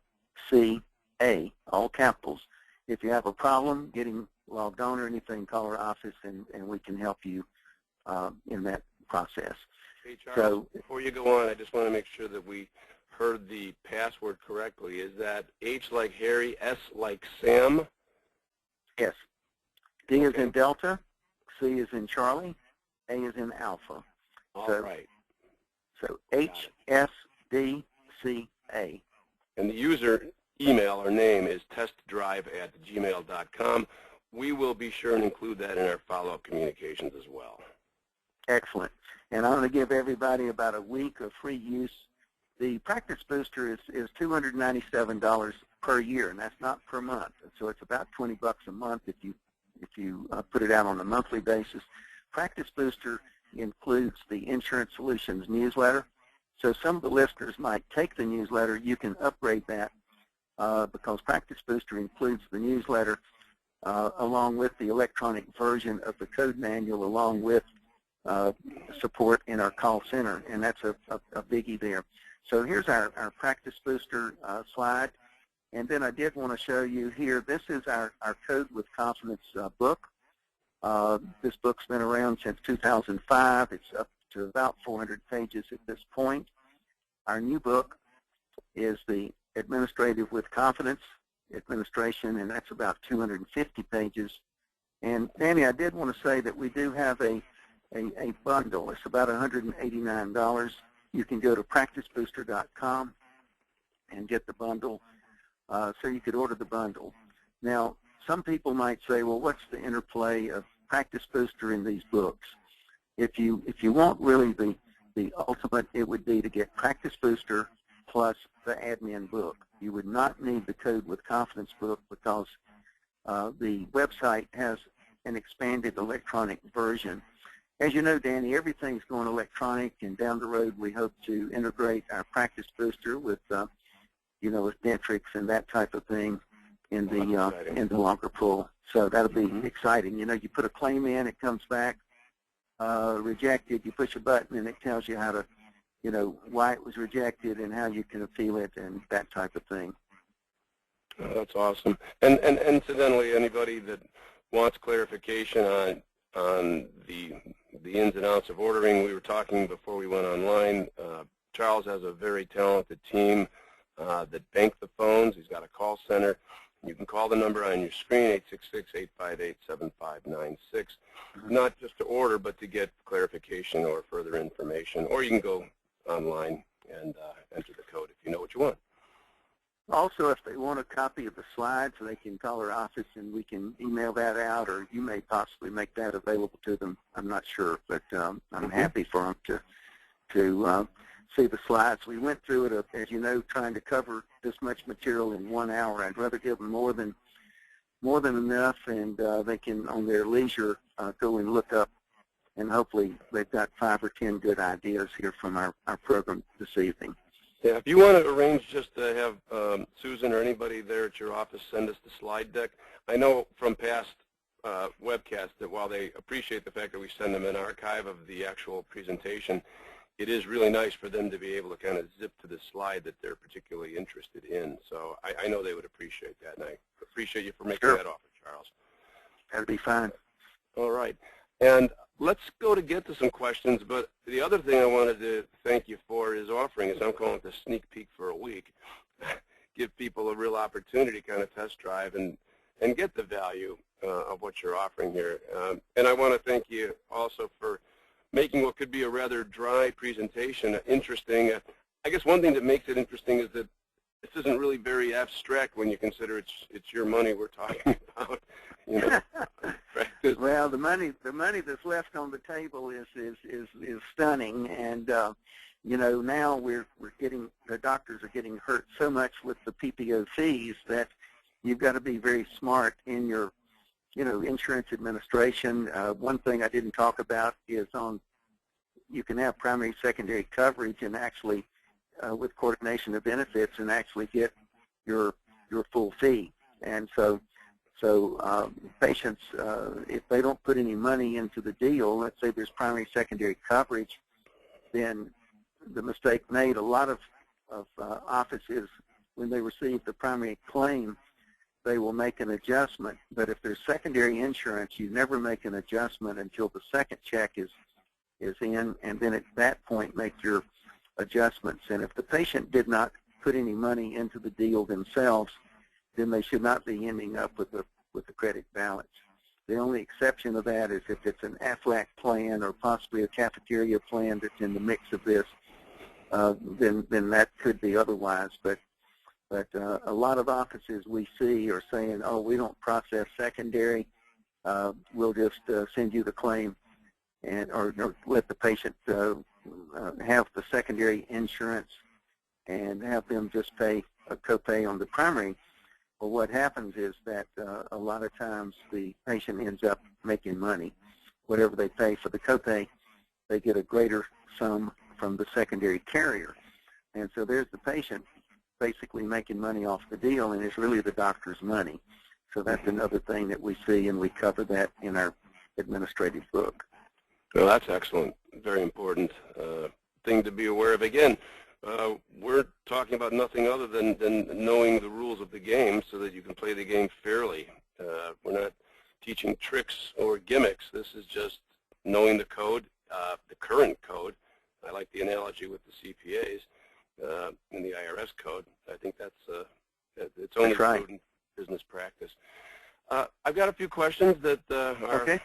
C, A, all capitals. If you have a problem getting logged on or anything, call our office and we can help you in that process. Hey, Charles, before you go on, I just want to make sure that we heard the password correctly. Is that H like Harry, S like Sam? Yes. D is in Delta, C is in Charlie, A is in Alpha. All right. So H, S, D, C-A. And the user email or name is testdrive@gmail.com. We will be sure and include that in our follow-up communications as well. Excellent. And I'm going to give everybody about a week of free use. The Practice Booster is $297 per year, and that's not per month. So it's about $20 a month if you put it out on a monthly basis. Practice Booster includes the Insurance Solutions newsletter. So some of the listeners might take the newsletter. You can upgrade that because Practice Booster includes the newsletter along with the electronic version of the code manual, along with support in our call center, and that's a biggie there. So here's our Practice Booster slide. And then I did want to show you here, this is our Code with Confidence book. This book's been around since 2005. It's up to about 400 pages at this point. Our new book is the Administrative with Confidence Administration, and that's about 250 pages. And Danny, I did want to say that we do have a bundle. It's about $189. You can go to practicebooster.com and get the bundle, so you could order the bundle. Now, some people might say, well, what's the interplay of Practice Booster in these books? If you want really the the ultimate, it would be to get Practice Booster plus the admin book. You would not need the Code with Confidence book because the website has an expanded electronic version. As you know, Danny, everything's going electronic, and down the road we hope to integrate our Practice Booster with, with Dentrix and that type of thing in the longer pull. So that'll be exciting. You put a claim in, it comes back rejected. You push a button, and it tells you how to, why it was rejected and how you can appeal it and that type of thing. Oh, that's awesome. And incidentally, anybody that wants clarification on the ins and outs of ordering, we were talking before we went online. Charles has a very talented team that bank the phones. He's got a call center. You can call the number on your screen, 866-858-7596, not just to order, but to get clarification or further information. Or you can go online and enter the code if you know what you want. Also, if they want a copy of the slides, they can call our office and we can email that out, or you may possibly make that available to them. I'm not sure, but I'm happy for them to see the slides. We went through it, as you know, trying to cover this much material in 1 hour. I'd rather give them more than enough, and they can, on their leisure, go and look up, and hopefully they've got 5 or 10 good ideas here from our program this evening. Yeah, if you want to arrange just to have Susan or anybody there at your office send us the slide deck. I know from past webcasts that while they appreciate the fact that we send them an archive of the actual presentation, it is really nice for them to be able to kind of zip to the slide that they're particularly interested in. So I know they would appreciate that, and I appreciate you for making that offer, Charles. That'd be fine. All right. And let's go to get to some questions, but the other thing I wanted to thank you for is offering, as I'm calling it, the sneak peek for a week, give people a real opportunity to kind of test drive and get the value of what you're offering here. And I want to thank you also for making what could be a rather dry presentation interesting. I guess one thing that makes it interesting is that this isn't really very abstract when you consider it's your money we're talking about. Well, the money that's left on the table is stunning, and now we're getting, the doctors are getting hurt so much with the PPO fees that you've got to be very smart in your insurance administration. One thing I didn't talk about is you can have primary, secondary coverage and actually, with coordination of benefits, and actually get your full fee. And so patients, if they don't put any money into the deal, let's say there's primary, secondary coverage, then the mistake made, a lot of offices, when they receive the primary claim, they will make an adjustment. But if there's secondary insurance, you never make an adjustment until the second check is in, and then at that point make your adjustments. And if the patient did not put any money into the deal themselves, then they should not be ending up with the credit balance. The only exception of that is if it's an AFLAC plan or possibly a cafeteria plan that's in the mix of this, then that could be otherwise. But a lot of offices we see are saying, oh, we don't process secondary. We'll just send you the claim, or let the patient have the secondary insurance and have them just pay a copay on the primary. Well, what happens is that a lot of times the patient ends up making money. Whatever they pay for the copay, they get a greater sum from the secondary carrier. And so there's the patient basically making money off the deal, and it's really the doctor's money. So that's another thing that we see, and we cover that in our administrative book. Well, that's excellent. Very important thing to be aware of. Again, we're talking about nothing other than knowing the rules of the game so that you can play the game fairly. We're not teaching tricks or gimmicks. This is just knowing the code, the current code. I like the analogy with the CPAs and the IRS code. I think it's only prudent business practice. I've got a few questions that our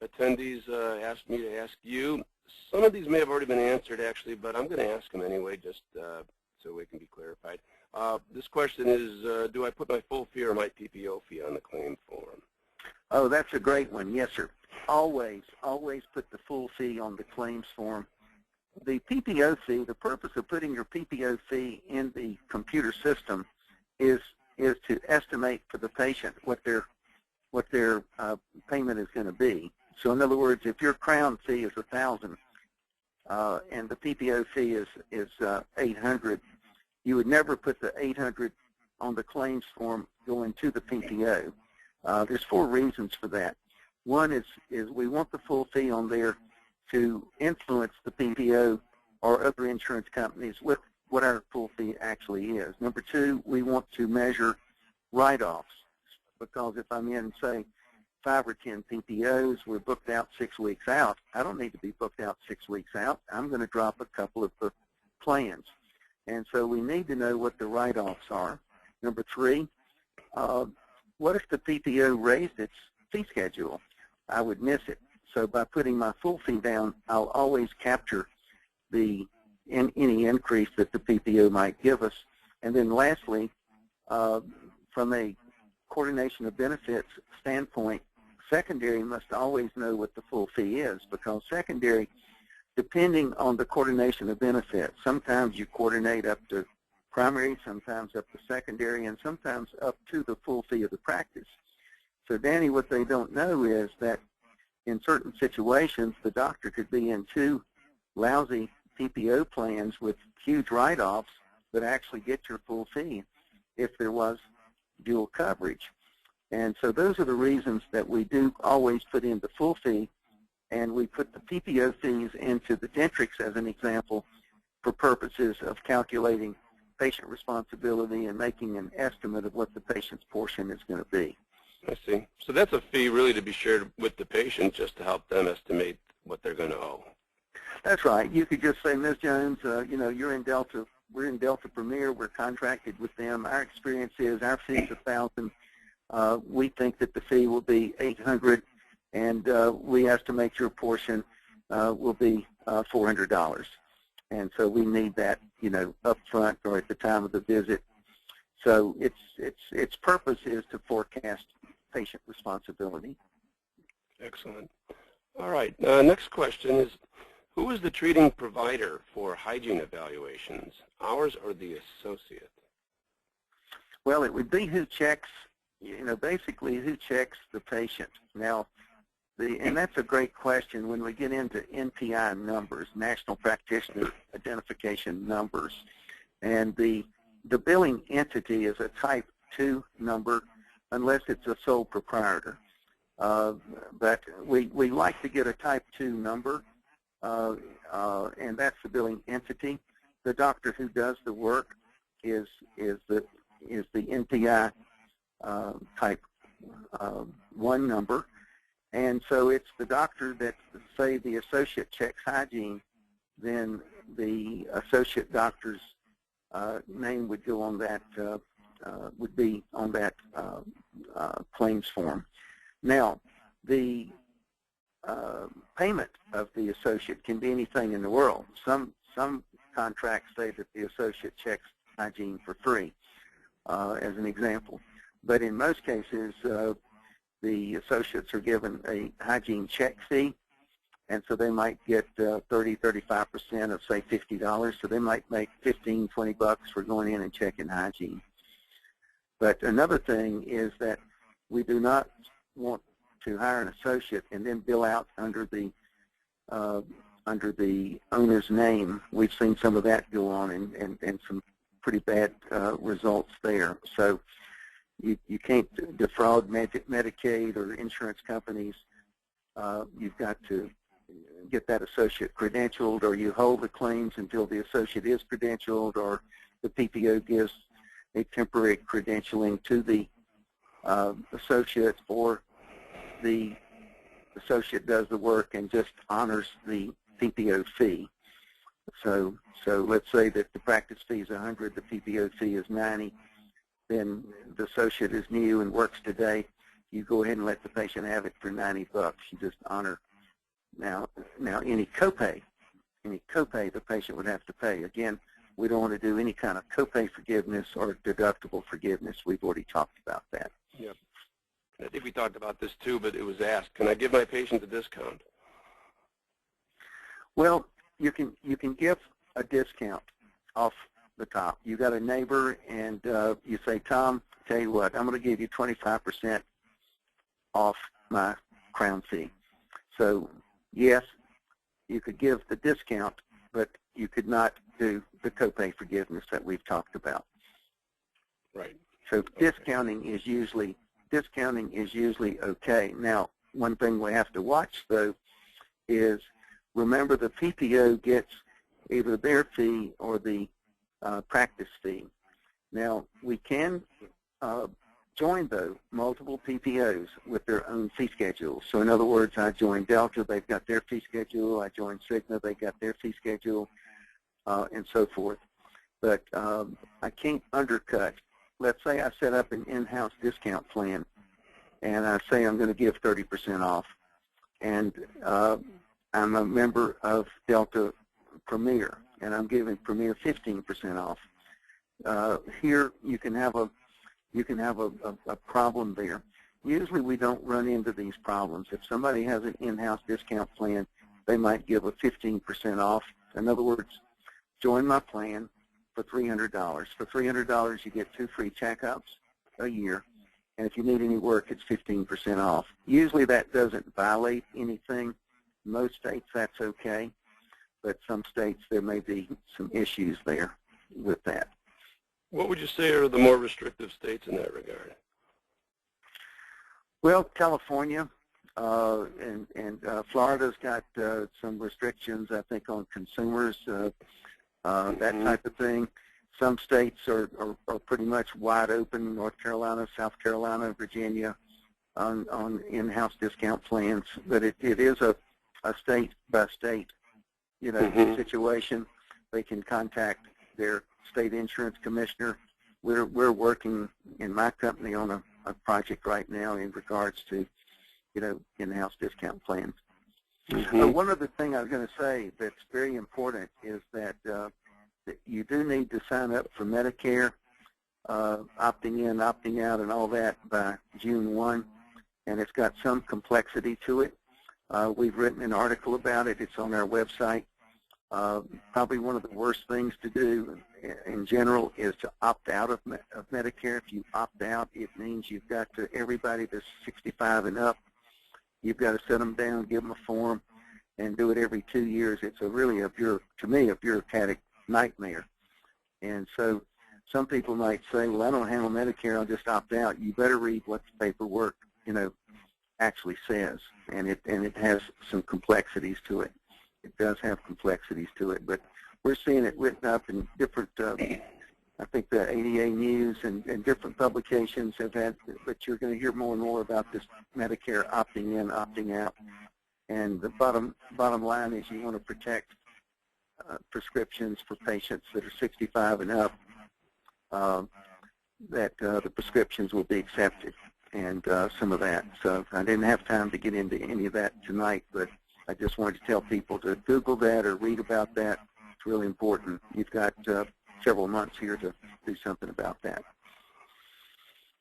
attendees asked me to ask you. Some of these may have already been answered, actually, but I'm going to ask them anyway, just so it can be clarified. This question is, do I put my full fee or my PPO fee on the claim form? Oh, that's a great one. Yes, sir. Always put the full fee on the claims form. the PPO fee, the purpose of putting your PPO fee in the computer system is to estimate for the patient what their payment is going to be. So in other words, if your crown fee is $1,000 and the PPO fee is $800, you would never put the $800 on the claims form going to the PPO. There's 4 reasons for that. One is we want the full fee on there to influence the PPO or other insurance companies with what our full fee actually is. Number 2, we want to measure write-offs, because if I'm in, say, 5 or 10 PPOs, we're booked out 6 weeks out. I don't need to be booked out 6 weeks out. I'm going to drop a couple of the plans. And so we need to know what the write-offs are. Number 3, what if the PPO raised its fee schedule? I would miss it. So by putting my full fee down, I'll always capture any increase that the PPO might give us. And then lastly, from a coordination of benefits standpoint, secondary must always know what the full fee is, because secondary, depending on the coordination of benefits, sometimes you coordinate up to primary, sometimes up to secondary, and sometimes up to the full fee of the practice. So Danny, what they don't know is that in certain situations, the doctor could be in 2 lousy PPO plans with huge write-offs that actually get your full fee if there was dual coverage. And so those are the reasons that we do always put in the full fee, and we put the PPO fees into the Dentrix as an example for purposes of calculating patient responsibility and making an estimate of what the patient's portion is going to be. I see. So that's a fee really to be shared with the patient just to help them estimate what they're going to owe. That's right. You could just say, Ms. Jones, you know, you're in Delta. We're in Delta Premier. We're contracted with them. Our experience is our fee is $1,000. We think that the fee will be $800, and we estimate your portion will be $400. And so we need that, you know, up front or at the time of the visit. So its purpose is to forecast patient responsibility. Excellent. All right. Next question is, who is the treating provider for hygiene evaluations, ours or the associate? Well, it would be who checks, you know, basically who checks the patient. Now, and that's a great question when we get into NPI numbers, National Practitioner Identification Numbers. And the billing entity is a Type 2 number unless it's a sole proprietor. But we like to get a Type 2 number, and that's the billing entity. The doctor who does the work is the NPI Type 1 number. And so it's the doctor that, say, the associate checks hygiene, then the associate doctor's name would go on that, would be on that claims form. Now, the payment of the associate can be anything in the world. Some contracts say that the associate checks hygiene for free, as an example. But in most cases, the associates are given a hygiene check fee, and so they might get 30-35% of, say, $50. So they might make $15-20 for going in and checking hygiene. But another thing is that we do not want to hire an associate and then bill out under the owner's name. We've seen some of that go on and some pretty bad results there. So you can't defraud Medicaid or insurance companies. You've got to get that associate credentialed, or you hold the claims until the associate is credentialed, or the PPO gives a temporary credentialing to the associate, or the associate does the work and just honors the PPO fee. So let's say that the practice fee is $100, the PPO fee is $90. Then the associate is new and works today. You go ahead and let the patient have it for $90. You just honor. Now any copay the patient would have to pay. Again, we don't want to do any kind of copay forgiveness or deductible forgiveness. We've already talked about that. Yep. I think we talked about this too, but it was asked, can I give my patient a discount? Well, you can give a discount off the top. You got a neighbor and you say, Tom, tell you what, I'm going to give you 25% off my crown fee. So yes, you could give the discount, but you could not do the copay forgiveness that we've talked about. Right. So discounting is usually okay. Now, one thing we have to watch though is remember the PPO gets either their fee or the practice fee. Now, we can join, though, multiple PPOs with their own fee schedule. So in other words, I join Delta, they've got their fee schedule. I join Cigna, they got their fee schedule, and so forth. But I can't undercut. Let's say I set up an in-house discount plan, and I say I'm going to give 30% off. And I'm a member of Delta Premier, and I'm giving Premier 15% off. Here you can have a problem there. Usually we don't run into these problems. If somebody has an in-house discount plan, they might give a 15% off. In other words, join my plan for $300. For $300, you get 2 free checkups a year, and if you need any work, it's 15% off. Usually that doesn't violate anything. Most states that's okay, but some states there may be some issues there with that. What would you say are the more restrictive states in that regard? Well, California and Florida's got some restrictions, I think, on consumers, that type of thing. Some states are pretty much wide open, North Carolina, South Carolina, Virginia, on in-house discount plans. But it is a state-by-state, situation. They can contact their state insurance commissioner. We're working in my company on a project right now in regards to, in-house discount plans. One other thing I was going to say that's very important is that you do need to sign up for Medicare, opting in, opting out, and all that by June 1, and it's got some complexity to it. We've written an article about it. It's on our website. Probably one of the worst things to do in general is to opt out of Medicare. If you opt out, it means you've got to, everybody that's 65 and up, you've got to set them down, give them a form, and do it every 2 years. It's to me, a bureaucratic nightmare. And so some people might say, well, I don't handle Medicare, I'll just opt out. You better read what the paperwork, actually says, and it has some complexities to it. It does have complexities to it, but we're seeing it written up in different, I think the ADA News and different publications have had, but you're going to hear more and more about this Medicare opting in, opting out. And the bottom line is you want to protect prescriptions for patients that are 65 and up, that the prescriptions will be accepted, and some of that. So I didn't have time to get into any of that tonight, but I just wanted to tell people to Google that or read about that. It's really important. You've got several months here to do something about that.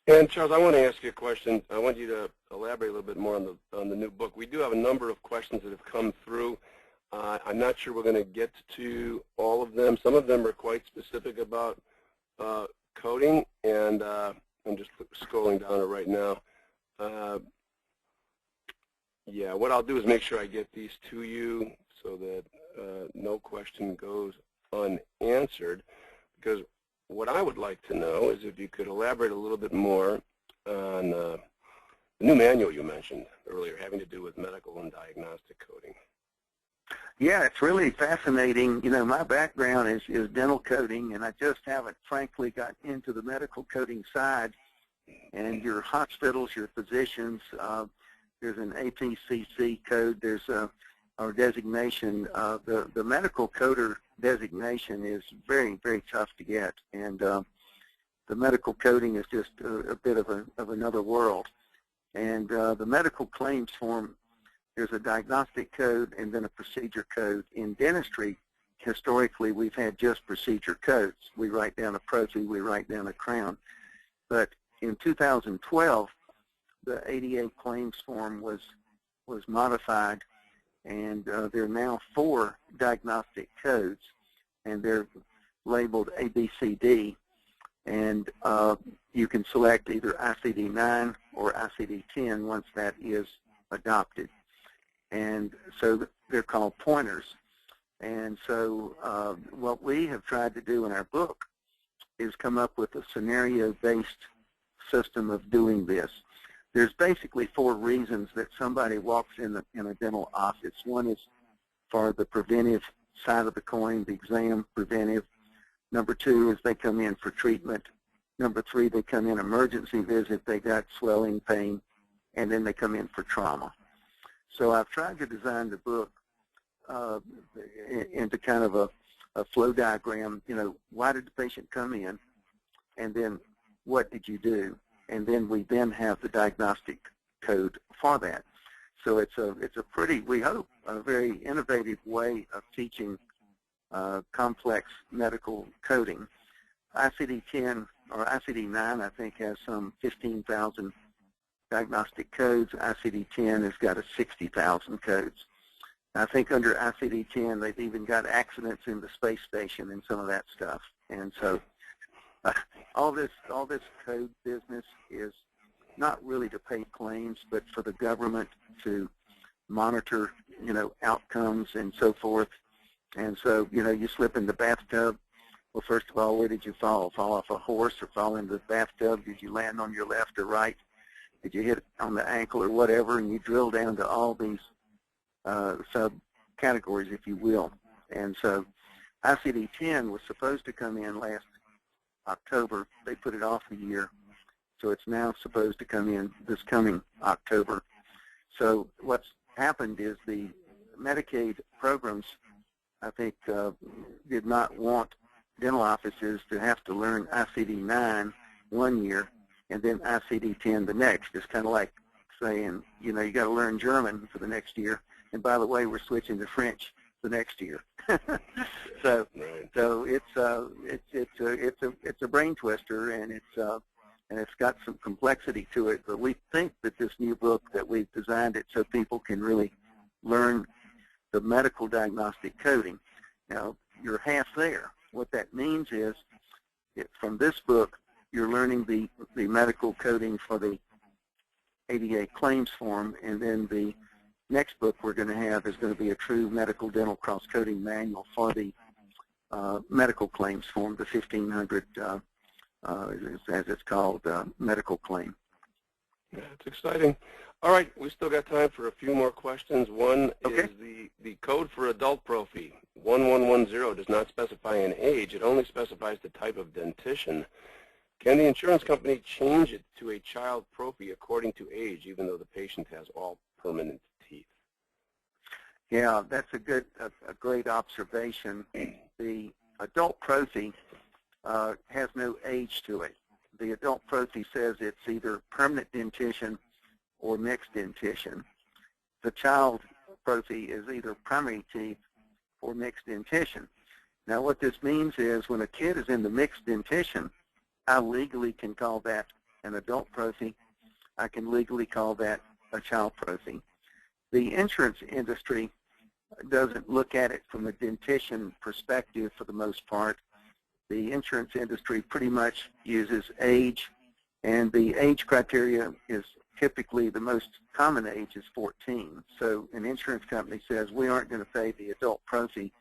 And Charles, I want to ask you a question. I want you to elaborate a little bit more on the new book. We do have a number of questions that have come through. I'm not sure we're going to get to all of them. Some of them are quite specific about coding, and I'm just scrolling down it right now. Yeah, what I'll do is make sure I get these to you so that no question goes unanswered, because what I would like to know is if you could elaborate a little bit more on the new manual you mentioned earlier having to do with medical and diagnostic coding. Yeah, it's really fascinating. My background is dental coding, and I just haven't, frankly, gotten into the medical coding side. And your hospitals, your physicians, there's an APCC code, there's our designation. The medical coder designation is very, very tough to get, and the medical coding is just a bit of another world. And the medical claims form, there's a diagnostic code and then a procedure code. In dentistry, historically, we've had just procedure codes. We write down a prosy, we write down a crown. But in 2012, the ADA claims form was modified, And there are now 4 diagnostic codes, and they're labeled ABCD. And you can select either ICD-9 or ICD-10 once that is adopted. And so they're called pointers. And so what we have tried to do in our book is come up with a scenario-based system of doing this. There's basically 4 reasons that somebody walks in a dental office. One is for the preventive side of the coin, the exam preventive. Number 2 is they come in for treatment. Number 3, they come in emergency visit, they got swelling, pain, and then they come in for trauma. So I've tried to design the book into kind of a flow diagram. You know, why did the patient come in, and then what did you do? And then we then have the diagnostic code for that. So it's a pretty, we hope, a very innovative way of teaching complex medical coding. ICD-10 or ICD-9, I think, has some 15,000 diagnostic codes. ICD-10 has got 60,000 codes. I think under ICD-10, they've even got accidents in the space station and some of that stuff. And so all this code business is not really to pay claims, but for the government to monitor, you know, outcomes and so forth. And so, you know, you slip in the bathtub. Well, first of all, where did you fall? Fall off a horse or fall into the bathtub? Did you land on your left or right? Did you hit it on the ankle or whatever? And you drill down to all these subcategories, if you will. And so ICD-10 was supposed to come in last October. They put it off a year. So it's now supposed to come in this coming October. So what's happened is the Medicaid programs, I think, did not want dental offices to have to learn ICD-9 one year and then ICD-10 the next. It's kind of like saying, you know, you got to learn German for the next year, and by the way, we're switching to French the next year. So it's a brain twister, and it's got some complexity to it. But we think that this new book, that we've designed it so people can really learn the medical diagnostic coding. Now, you're half there. What that means is, from this book, you're learning the medical coding for the ADA claims form, and then the next book we're going to have is going to be a true medical dental cross-coding manual for the medical claims form, the 1500, as it's called, medical claim. Yeah, it's exciting. All right, we still got time for a few more questions. One is the code for adult prophy. 1110 does not specify an age. It only specifies the type of dentition. Can the insurance company change it to a child prophy according to age, even though the patient has all permanent teeth? Yeah, that's a great observation. The adult prophy has no age to it. The adult prophy says it's either permanent dentition or mixed dentition. The child prophy is either primary teeth or mixed dentition. Now, what this means is when a kid is in the mixed dentition, I legally can call that an adult prophy. I can legally call that a child prophy. The insurance industry doesn't look at it from a dentition perspective for the most part. The insurance industry pretty much uses age, and the age criteria is typically the most common age is 14. So an insurance company says we aren't going to pay the adult prophy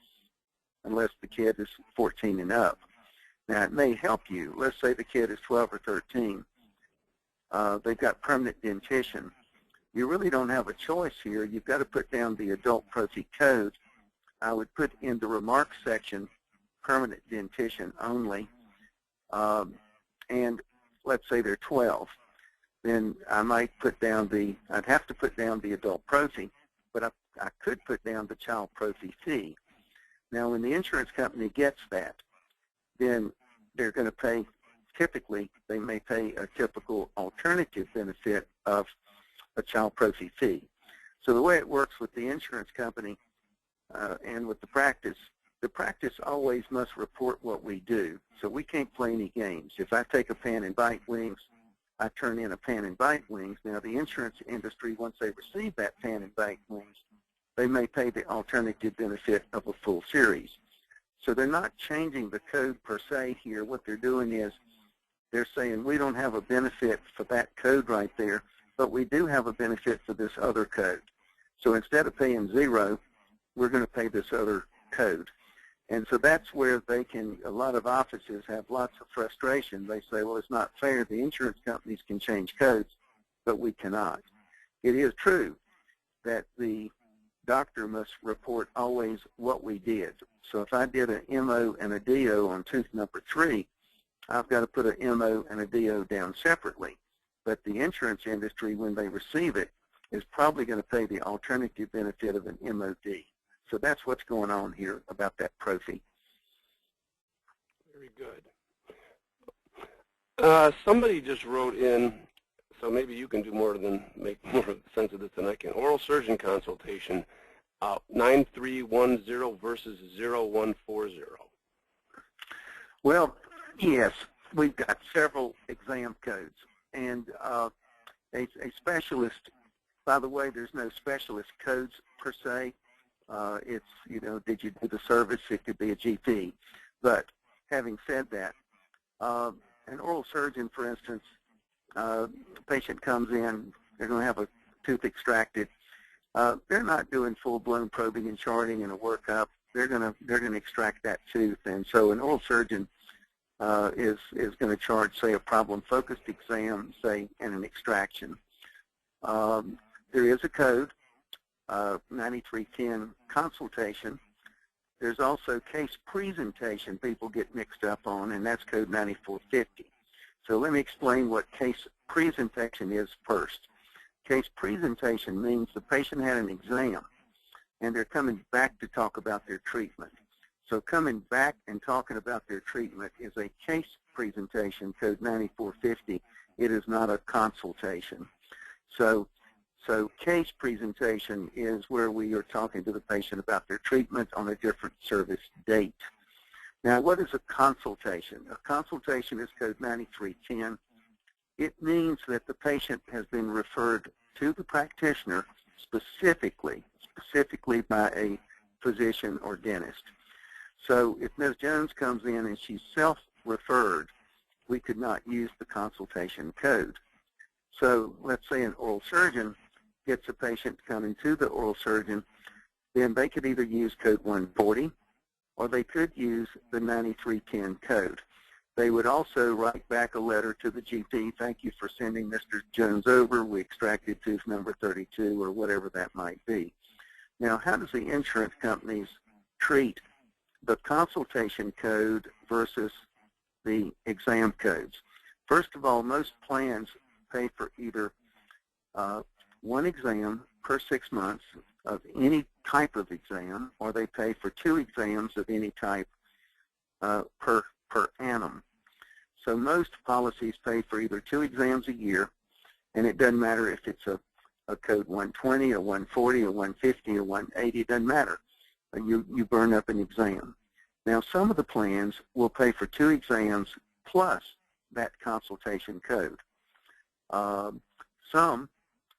unless the kid is 14 and up. Now, it may help you. Let's say the kid is 12 or 13. They've got permanent dentition. You really don't have a choice here. You've got to put down the adult prophy code. I would put in the remarks section permanent dentition only. And let's say they're 12. Then I might put down I'd have to put down the adult prophy, but I could put down the child prophy fee. Now, when the insurance company gets that, then they're going to pay, typically, they may pay a typical alternative benefit of a child prophy fee. So the way it works with the insurance company and with the practice always must report what we do. So we can't play any games. If I take a pan and bite wings, I turn in a pan and bite wings. Now, the insurance industry, once they receive that pan and bite wings, they may pay the alternative benefit of a full series. So they're not changing the code per se here. What they're doing is they're saying we don't have a benefit for that code right there, but we do have a benefit for this other code. So instead of paying 0, we're going to pay this other code. And so that's where they can, a lot of offices have lots of frustration. They say, well, it's not fair. The insurance companies can change codes, but we cannot. It is true that the doctor must report always what we did. So if I did an MO and a DO on tooth number 3, I've got to put an MO and a DO down separately. But the insurance industry, when they receive it, is probably going to pay the alternative benefit of an MOD. So that's what's going on here about that prophy. Very good. Somebody just wrote in, so maybe you can do more than make more sense of this than I can. Oral surgeon consultation, 9310 versus 0140. Well, yes, we've got several exam codes. And a specialist, by the way, there's no specialist codes per se. It's, you know, did you do the service? It could be a GP. But having said that, an oral surgeon, for instance, the patient comes in, they're going to have a tooth extracted. They're not doing full-blown probing and charting and a workup. They're going to extract that tooth, and so an oral surgeon is going to charge, say, a problem-focused exam, say, and an extraction. There is a code, 9310 consultation. There's also case presentation people get mixed up on, and that's code 9450. So let me explain what case presentation is first. Case presentation means the patient had an exam, and they're coming back to talk about their treatment. So coming back and talking about their treatment is a case presentation, code 9450. It is not a consultation. So case presentation is where we are talking to the patient about their treatment on a different service date. Now, what is a consultation? A consultation is code 9310. It means that the patient has been referred to the practitioner specifically by a physician or dentist. So if Ms. Jones comes in and she's self-referred, we could not use the consultation code. So let's say an oral surgeon gets a patient coming to the oral surgeon, then they could either use code 140 or they could use the 9310 code. They would also write back a letter to the GP, thank you for sending Mr. Jones over, we extracted tooth number 32 or whatever that might be. Now, how does the insurance companies treat the consultation code versus the exam codes? First of all, most plans pay for either one exam per 6 months of any type of exam, or they pay for 2 exams of any type per annum. So most policies pay for either 2 exams a year, and it doesn't matter if it's a code 120 or 140 or 150 or 180, it doesn't matter. You burn up an exam. Now, some of the plans will pay for 2 exams plus that consultation code. Some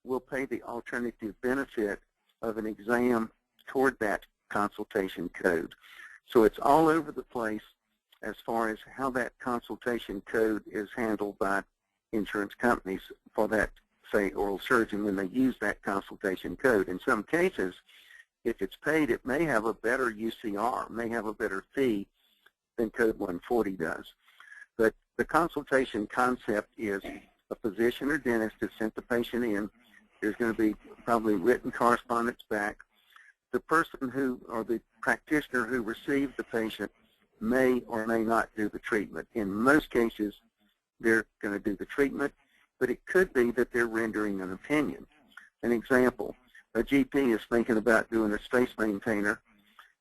will pay the alternative benefit of an exam toward that consultation code. So it's all over the place as far as how that consultation code is handled by insurance companies for that, say, oral surgeon when they use that consultation code. In some cases, if it's paid, it may have a better UCR, may have a better fee than code 140 does. But the consultation concept is a physician or dentist has sent the patient in. There's going to be probably written correspondence back. The person who, or the practitioner who received the patient may or may not do the treatment. In most cases, they're going to do the treatment, but it could be that they're rendering an opinion. An example, a GP is thinking about doing a space maintainer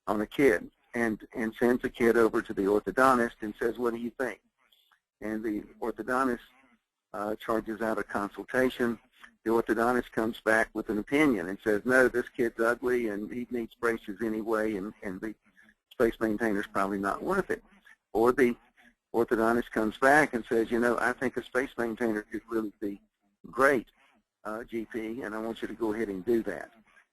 on a kid and sends a kid over to the orthodontist and says, what do you think? And the orthodontist charges out a consultation. The orthodontist comes back with an opinion and says, no, this kid's ugly and he needs braces anyway, and the space maintainer's probably not worth it. Or the orthodontist comes back and says, you know, I think a space maintainer could really be great, GP, and I want you to go ahead and do that.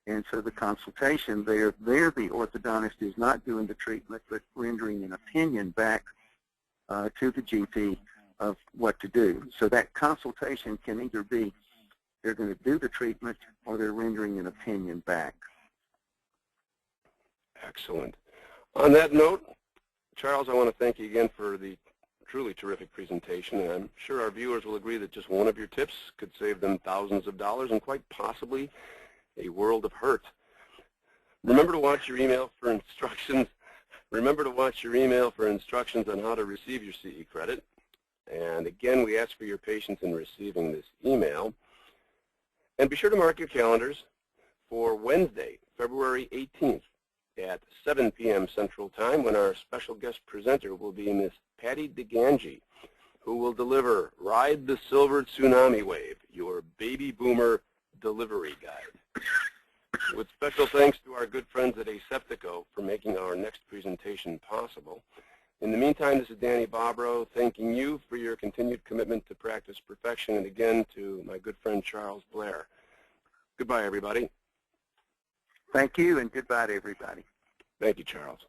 And so the consultation, there the orthodontist is not doing the treatment, but rendering an opinion back to the GP of what to do. So that consultation can either be they're going to do the treatment or they're rendering an opinion back. Excellent. On that note, Charles, I want to thank you again for the truly terrific presentation, and I'm sure our viewers will agree that just one of your tips could save them thousands of dollars and quite possibly a world of hurt. Remember to watch your email for instructions. Remember to watch your email for instructions on how to receive your CE credit. And again, we ask for your patience in receiving this email. And be sure to mark your calendars for Wednesday, February 18th at 7 p.m. Central Time, when our special guest presenter will be Miss Patty DeGangi, who will deliver Ride the Silver Tsunami Wave, your baby boomer delivery guide. With special thanks to our good friends at Aseptico for making our next presentation possible. In the meantime, this is Danny Bobrow thanking you for your continued commitment to practice perfection, and again to my good friend Charles Blair. Goodbye, everybody. Thank you, and goodbye to everybody. Thank you, Charles.